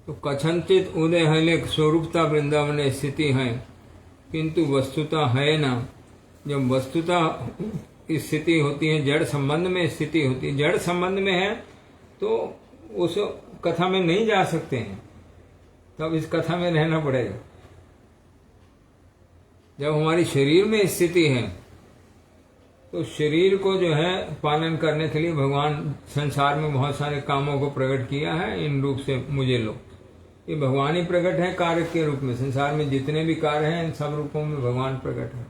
तो कथनचित उदय है स्वरूपता वृंदावन स्थिति है, किंतु वस्तुता है ना। जब वस्तुता स्थिति होती है, जड़ संबंध में स्थिति होती है, जड़ संबंध में है तो उस कथा में नहीं जा सकते हैं, तब इस कथा में रहना पड़ेगा। जब हमारी शरीर में स्थिति है तो शरीर को जो है पालन करने के लिए भगवान संसार में बहुत सारे कामों को प्रकट किया है। इन रूप से मुझे लो, ये भगवान ही प्रकट है कार्य के रूप में। संसार में जितने भी कार्य हैं इन सब रूपों में भगवान प्रकट है।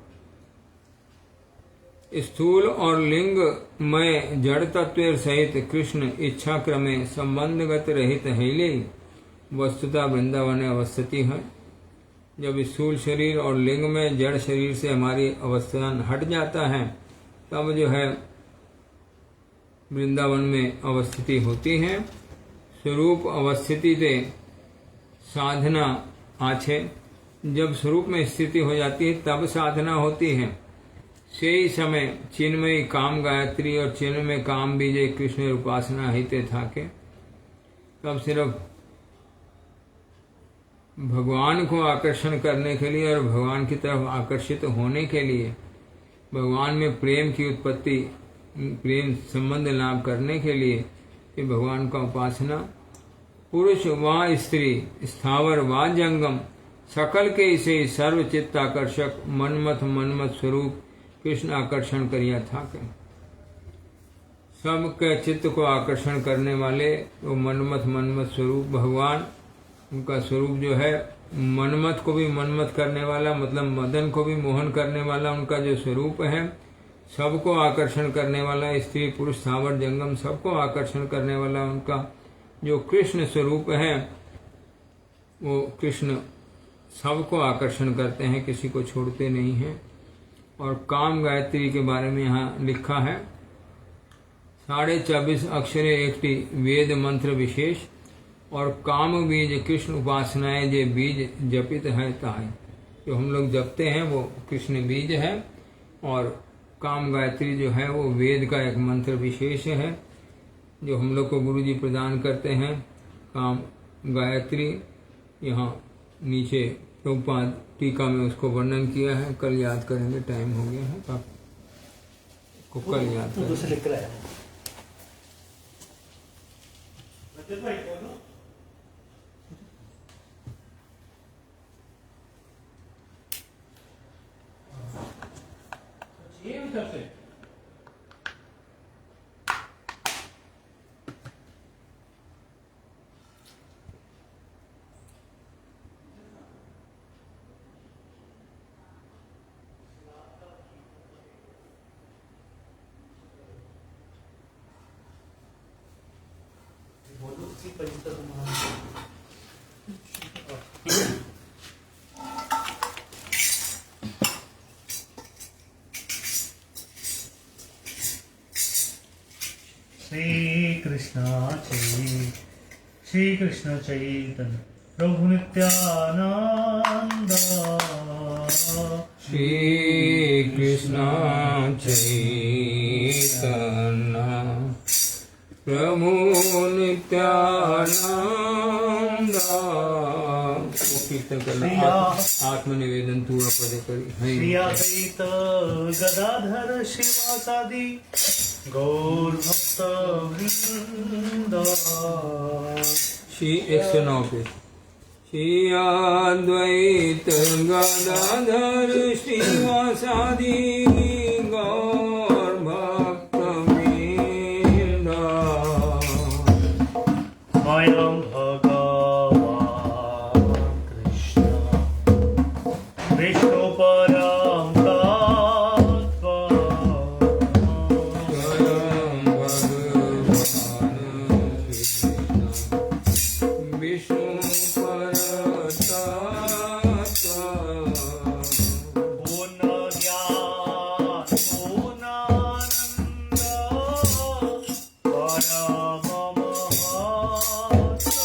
स्थूल और लिंग में जड़ तत्व सहित कृष्ण इच्छा क्रमे संबंधगत रहित हेले वस्तुता वृंदावन अवस्थिति है। जब स्थूल शरीर और लिंग में जड़ शरीर से हमारी अवस्थान हट जाता है तब जो है वृंदावन में अवस्थिति होती है। स्वरूप अवस्थिति दे साधना आछे। जब स्वरूप में स्थिति हो जाती है तब साधना होती है। से ही समय चिन्मयी काम गायत्री और चिन्मय काम बीजे कृष्ण उपासना हिते थाके। तब सिर्फ भगवान को आकर्षण करने के लिए और भगवान की तरफ आकर्षित होने के लिए, भगवान में प्रेम की उत्पत्ति, प्रेम संबंध लाभ करने के लिए ये भगवान का उपासना। पुरुष व स्त्री, स्थावर व जंगम, सकल के इसे सर्व चित्त आकर्षक मनमत स्वरूप कृष्ण आकर्षण करिया था। सबके चित्त को आकर्षण करने वाले वो मनमत स्वरूप भगवान, उनका स्वरूप जो है मनमत को भी मनमत करने वाला, मतलब मदन को भी मोहन करने वाला उनका जो स्वरूप है, सबको आकर्षण करने वाला, स्त्री पुरुष स्थावर जंगम सबको आकर्षण करने वाला उनका जो कृष्ण स्वरूप है, वो कृष्ण सबको आकर्षण करते हैं, किसी को छोड़ते नहीं हैं। और काम गायत्री के बारे में यहाँ लिखा है 24.5 अक्षरे एकटी वेद मंत्र विशेष और काम बीज कृष्ण उपासनाएं जे बीज जपित है ताहे। जो हम लोग जपते हैं वो कृष्ण बीज है और काम गायत्री जो है वो वेद का एक मंत्र विशेष है। जो हम लोग को गुरु जी प्रदान करते हैं, काम गायत्री। यहाँ नीचे प्रभुपाद टीका में उसको वर्णन किया है, कल याद करेंगे, टाइम हो गया है, आपको कल याद तो दूसरे लिख रहा है। श्री कृष्ण चैतन्य प्रभु नित्यानंद, श्री कृष्ण चैतन्य प्रभु नित्यानंद। कीर्तन करना, आत्मनिवेदन पूरा पद करी। श्री अद्वैत गदाधर शिवासादि गौर भक्त वृंद। श्री 109 पे श्री अद्वैत गदाधर श्रीवासादि गौर भक्त वृंद। स्वयं भगवान कृष्ण विष्णु परम तत्व, स्वयं भगवान कृष्ण विष्णु परतत्व। पूर्ण ज्ञान पूर्ण आनंद परम महत्व।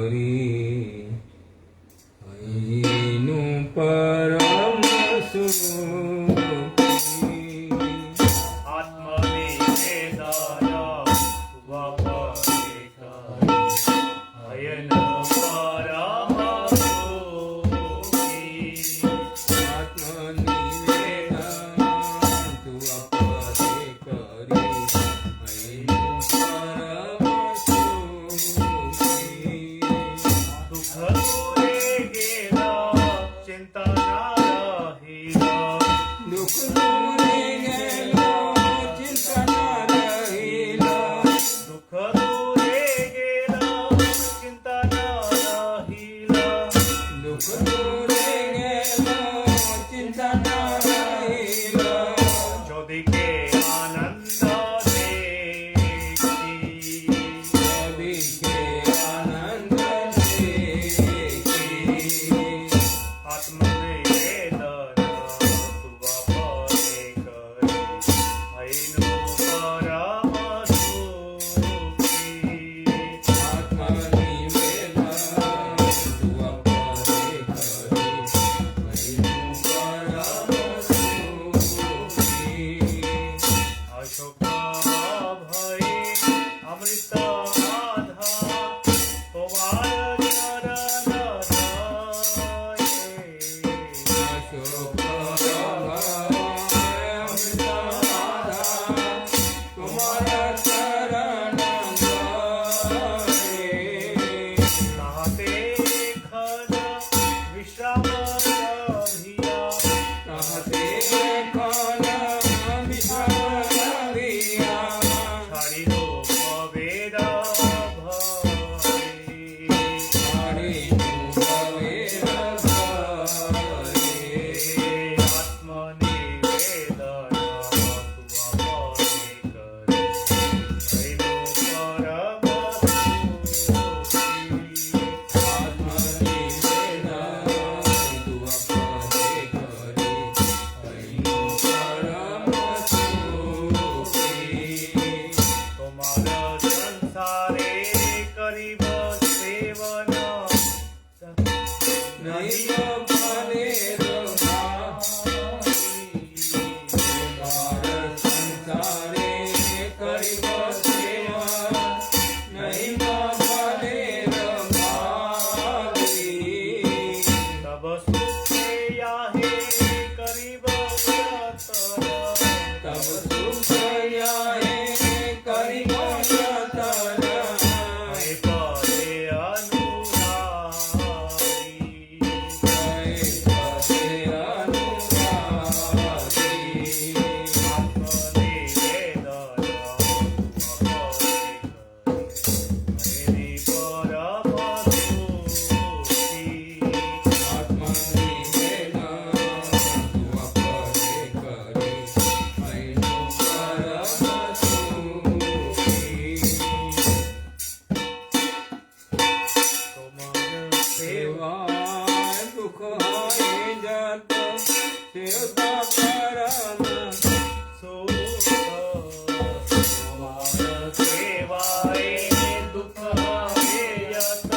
કરી અહીંનું પરમ સુખી આત્મનિવેદન વપરે અયન પરમ સુખી આત્મનિવેદન તું અપરે કરી અહીંનું પરમ સુખી દુઃખ દૂરે ગેલા ચિંતા ના રહીલા દુઃખ દૂરે ગયેલો ચિંતા ના રહીલા દુઃખ દૂરે ગેલા ચિંતા ના રહીલા દુઃખ દૂરે ગયેલો ચિંતા ના રહીલા ચોદિકે આનંદ દેખી દીખે આનંદ દેખી આત્મનિવેદન તું વપરે કરી અહીંનું પરમ સુખી આત્મનિવેદન તું અપરે કરી અહીંનું પરમ સુખી અશોક ભય અમૃત આધા તમાર ચરણ ધરાય. અશોક અમૃતમાધા તુમારા ચરણ નહાતે ખન વિશ્રામ રહિયા કહતે ખન વિશ્રામ છાડીનો ભવેદ ભય હરિનું ભવેર ભરે આત્મનિવેદન તું વપરે કરી અહીંનું પરમ સુખી આત્મનિવેદન તું અપરે કરી અહીંનું પરમ સુખી તમારા સંસારે કરીબ સેવન નહીં ભલે સંસારે કરી સેવા નહીં ભલે રમાવી તબ સુખે યાહે કરીબ વ્રત તબ સુખ યાએ કરી યતન હે પદે અનુરાગી પદે અનુરાગી આત્મનિવેદન વપરે કરી પરમ સુખી આત્મનિવેદન તું અપરે કરી અહીંનું પરમ સુખી તમાર સેવા દુઃખ હોય જત સેવતા પરમ સેવાય દુઃખ યત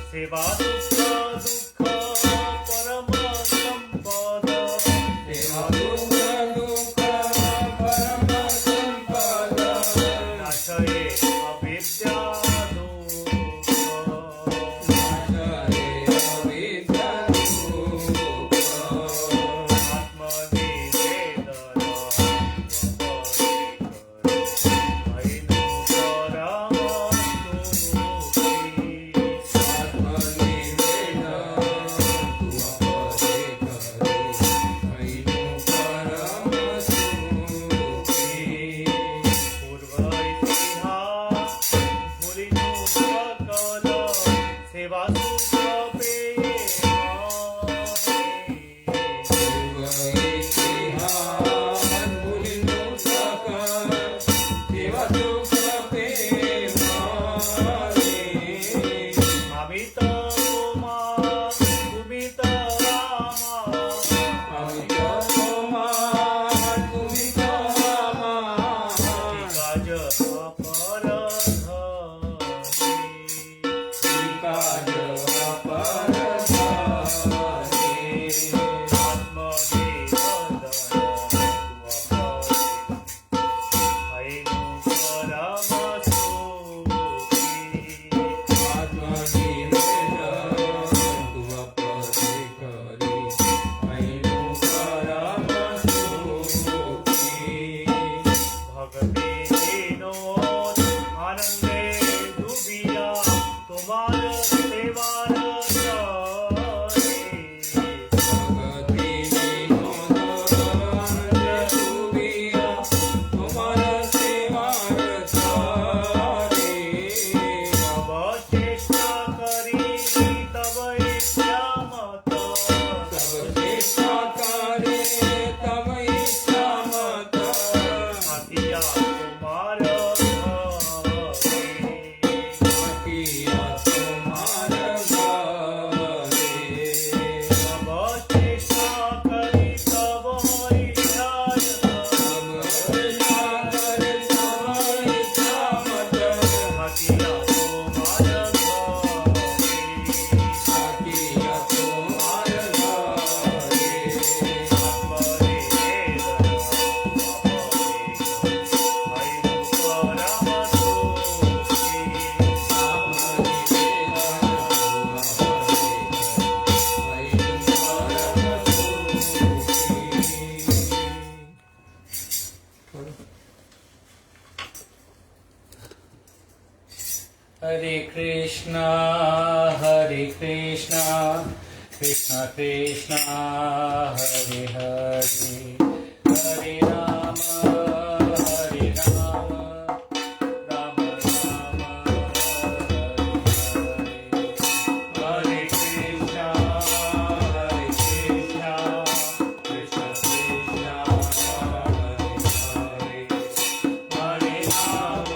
સેવા દુઃખ પરમ સંપદ સેવા દુઃખ દુઃખ પરમ સંપદ નાશયે અવિદ્યા દુઃખ નાશયે અવિદ્યા દુઃખ આત્મનિવેદન અહીંનું પરમ સુખી આત્મનિવેદન તું અપરે કરી અહીંનું પરમ સુખી પૂર્વ ઇતિહાસ काज Hare Krishna, Krishna Krishna, Hare Hare, Hare Rama, Rama Rama, Hare Hare, Hare Krishna, Krishna Krishna, Hare Hare, Hare Rama, Hare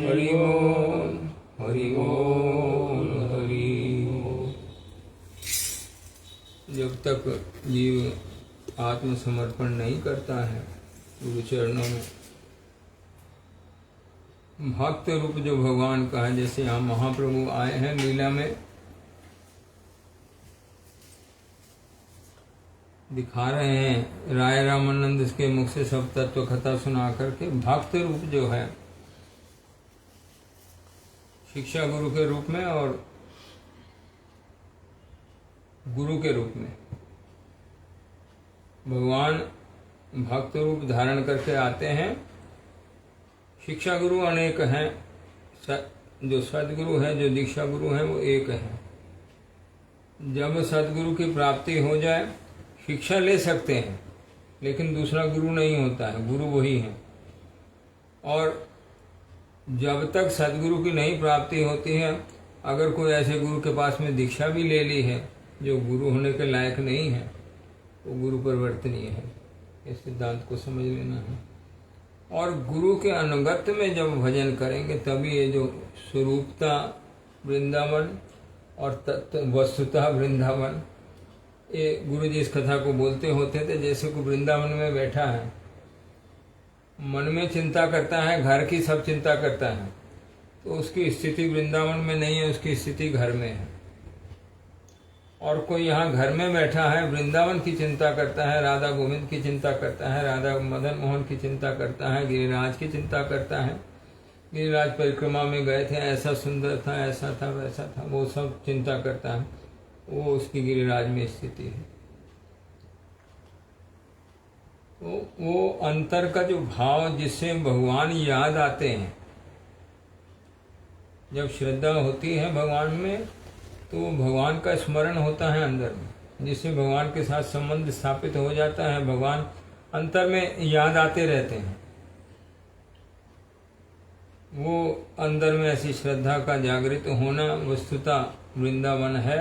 Hari बोल, हरि बोल, हरि बोल। जब तक जीव आत्मसमर्पण नहीं करता है गुरु चरणों में, भक्त रूप जो भगवान का है, जैसे यहाँ महाप्रभु आए हैं लीला में, दिखा रहे हैं राय रामानंद के मुख से सब तत्व कथा सुना करके, भक्त रूप जो है शिक्षा गुरु के रूप में और गुरु के रूप में भगवान भक्त रूप धारण करके आते हैं। शिक्षा गुरु अनेक हैं, जो सदगुरु है, जो दीक्षा गुरु है, वो एक है। जब सदगुरु की प्राप्ति हो जाए, शिक्षा ले सकते हैं लेकिन दूसरा गुरु नहीं होता है, गुरु वही है। और जब तक सदगुरु की नहीं प्राप्ति होती है, अगर कोई ऐसे गुरु के पास में दीक्षा भी ले ली है जो गुरु होने के लायक नहीं है, वो गुरु परिवर्तनीय है। इस सिद्धांत को समझ लेना है। और गुरु के अनुगत्य में जब भजन करेंगे, तभी ये जो स्वरूपता वृंदावन और वस्तुतः वृंदावन, ये गुरु जी इस कथा को बोलते होते थे, जैसे कोई वृंदावन में बैठा है, मन में चिंता करता है, घर की सब चिंता करता है, तो उसकी स्थिति वृंदावन में नहीं है, उसकी स्थिति घर में है। और कोई यहाँ घर में बैठा है, वृंदावन की चिंता करता है, राधा गोविंद की चिंता करता है, राधा मदन मोहन की चिंता करता है, गिरिराज की चिंता करता है, गिरिराज परिक्रमा में गए थे, ऐसा सुंदर था, ऐसा था, वैसा था, वो सब चिंता करता है, वो उसकी गिरिराज में स्थिति है। तो वो अंतर का जो भाव, जिससे भगवान याद आते हैं, जब श्रद्धा होती है भगवान में, तो भगवान का स्मरण होता है अंदर में, जिससे भगवान के साथ संबंध स्थापित हो जाता है। भगवान अंतर में याद आते रहते हैं। वो अंदर में ऐसी श्रद्धा का जागृत होना वस्तुतः वृंदावन है,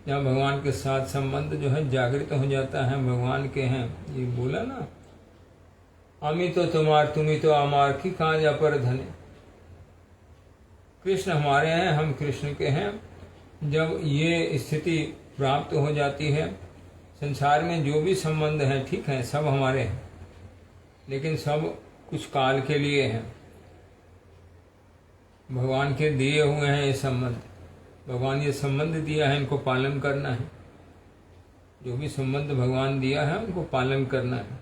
जहाँ भगवान के साथ संबंध जो है जागृत हो जाता है, भगवान के हैं। ये बोला ना, अमी तो तुम्हार तुम्ही तो अमार की काज अपर धने। कृष्ण हमारे हैं, हम कृष्ण के हैं। जब ये स्थिति प्राप्त हो जाती है, संसार में जो भी संबंध हैं, ठीक है, सब हमारे हैं, लेकिन सब कुछ काल के लिए हैं। भगवान के दिए हुए हैं ये संबंध, भगवान ये संबंध दिया है, इनको पालन करना है। जो भी संबंध भगवान दिया है उनको पालन करना है।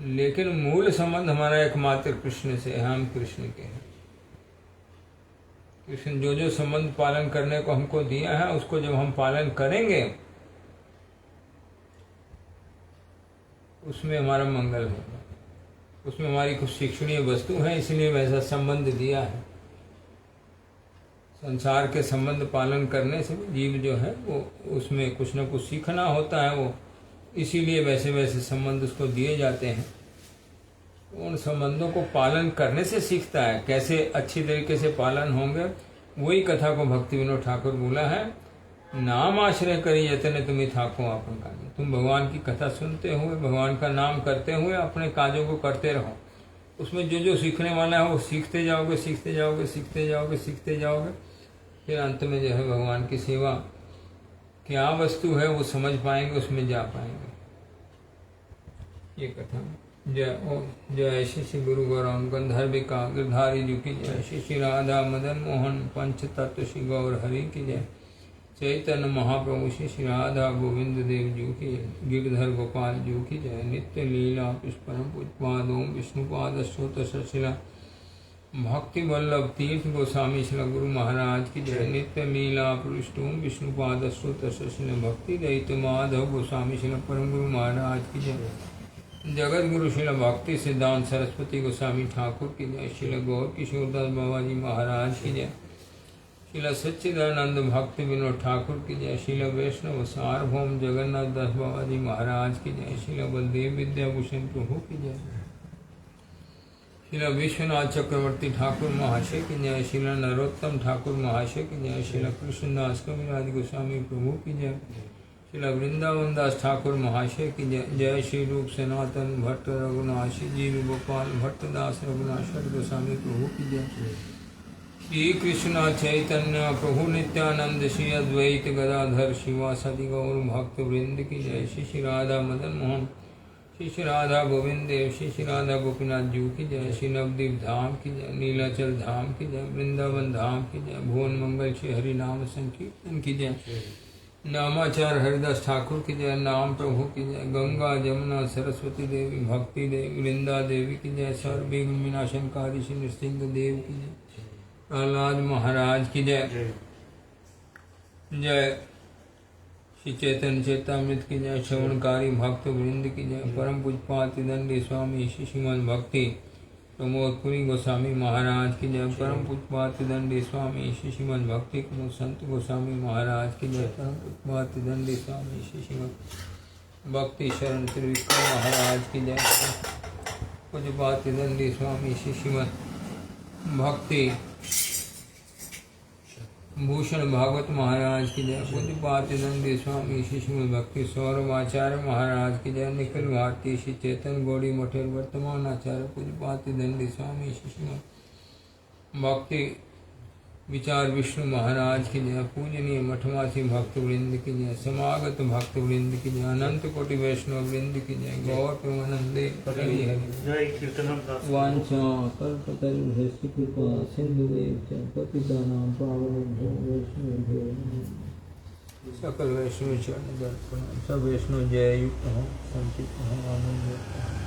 लेकिन मूल संबंध हमारा एकमात्र कृष्ण से है, हम कृष्ण के हैं। कृष्ण जो जो संबंध पालन करने को हमको दिया है, उसको जब हम पालन करेंगे, उसमें हमारा मंगल होगा, उसमें हमारी कुछ शिक्षणीय वस्तु है, इसलिए वैसा संबंध दिया है। संसार के संबंध पालन करने से जीव जो है वो उसमें कुछ न कुछ सीखना होता है, वो इसीलिए वैसे वैसे संबंध उसको दिए जाते हैं। उन संबंधों को पालन करने से सीखता है, कैसे अच्छी तरीके से पालन होंगे। वही कथा को भक्ति विनोद ठाकुर बोला है, नाम आश्रय करी यतने तुम्हें थाको आपन काज। तुम भगवान की कथा सुनते हुए, भगवान का नाम करते हुए अपने काजों को करते रहो। उसमें जो जो सीखने वाला है वो सीखते जाओगे, सीखते जाओगे, सीखते जाओगे, सीखते जाओगे। फिर अंत में जो है भगवान की सेवा क्या वस्तु है वो समझ पाएंगे, उसमें जा पाएंगे। ये कथा जय श्री श्री गुरु गौरांग गंधर्विका गिरधारी जी की जय, श्री श्री राधा मदन मोहन पंच तत्व श्री गौर हरि की जय, चैतन्य महाप्रभु श्री श्री राधा गोविंद देव जी की जय, गिरधर गोपाल जी की जय, नित्य लीला पुष्परम पुष्पाद ओम विष्णुपाद श्रोत सशिला भक्ति वल्लभ तीर्थ गोस्वामी श्री गुरु महाराज की जय, नित्य लीला पृष्ठोम विष्णुपाद श्रोत सशिला भक्ति दैत्य माधव गोस्वामी श्री परम गुरु महाराज की जय, जगत गुरु श्री भक्ति सिद्धांत सरस्वती गोस्वामी ठाकुर की जय, श्री गौर किशोरदास बाबा जी महाराज की जय, श्री सच्चिदानंद भक्ति विनोद ठाकुर की जय, श्री वैष्णव सार्वभौम जगन्नाथ दास बाबा जी महाराज की जय, श्री बलदेव विद्याभूषण प्रभु की जय, श्री विश्वनाथ चक्रवर्ती ठाकुर महाशय की जय, श्री नरोत्तम ठाकुर महाशय की जय, श्री कृष्णदास कविराज गोस्वामी प्रभु की जय, श्रील वृंदावन दास ठाकुर महाशय की जय। जय श्री रूप सनातन भट्ट रघुनाशी जीव गोपाल भट्ट दास रघुनाथ गोस्वामी प्रभु की जय। श्री कृष्ण चैतन्य प्रभु नित्यानंद श्री अद्वैत गदाधर शिवासादि गौर भक्त वृंद की जय। श्री श्री राधा मदन मोहन श्री श्री राधा गोविंद देव श्री श्री राधा गोपीनाथ जी की जय। श्री नवदीप धाम की जय। नीलाचल धाम की जय। वृंदावन धाम की जय। भुवन मंगल श्री हरि नाम संकीर्तन की जय। नामाचार हरिदास ठाकुर की जय। नाम प्रभु की जय। गंगा जमुना सरस्वती देवी भक्ति देवी वृंदा देवी की जय। सर्व विनाशनकारी श्री नृसिंह देव की जय। प्रहलाद महाराज की जय। जय श्री चैतन्य चेतामृत की जय। श्रवणकारी भक्त वृंद की जय। परम पूजपाति दंडी स्वामी श्री श्रीमद भक्ति प्रमोदपुरी गोस्वामी महाराज की जय। परम पूजपाति दंडी स्वामी श्री श्रीमद भक्ति प्रमोद संत गोस्वामी महाराज की जय। परम पूजपाति दंडी स्वामी श्री श्रीमद भक्ति शरण त्रिविक्रम महाराज की जय। पूजपाति दंडी स्वामी श्री श्रीमद भक्ति भूषण भागवत महाराज की जय। पूज्यपाद दंडी स्वामी श्री श्रीमद भक्ति सौरभ आचार्य महाराज की जय। निखिल भारती श्री चेतन गौड़ी मठेर वर्तमान आचार्य पूज्यपाद दंडी स्वामी श्री श्रीमद भक्ति विचार विष्णु महाराज की जय। पूजनीय मठवासी भक्त वृंद की जय। समागत भक्त वृंद की जय। अनंत कोटि वैष्णव वृंद की जय। गौर प्रेमानंदे हरि हरि। जय कीर्तनम दास वांछा कल्पतरुभ्यश्च कृपा सिन्धुभ्यश्च च पतितानां पावनेभ्यो वैष्णवेभ्यो नमः। सकल वैष्णव चरण दर्पण सब वैष्णव जय युक्त हो संचित हो आनंद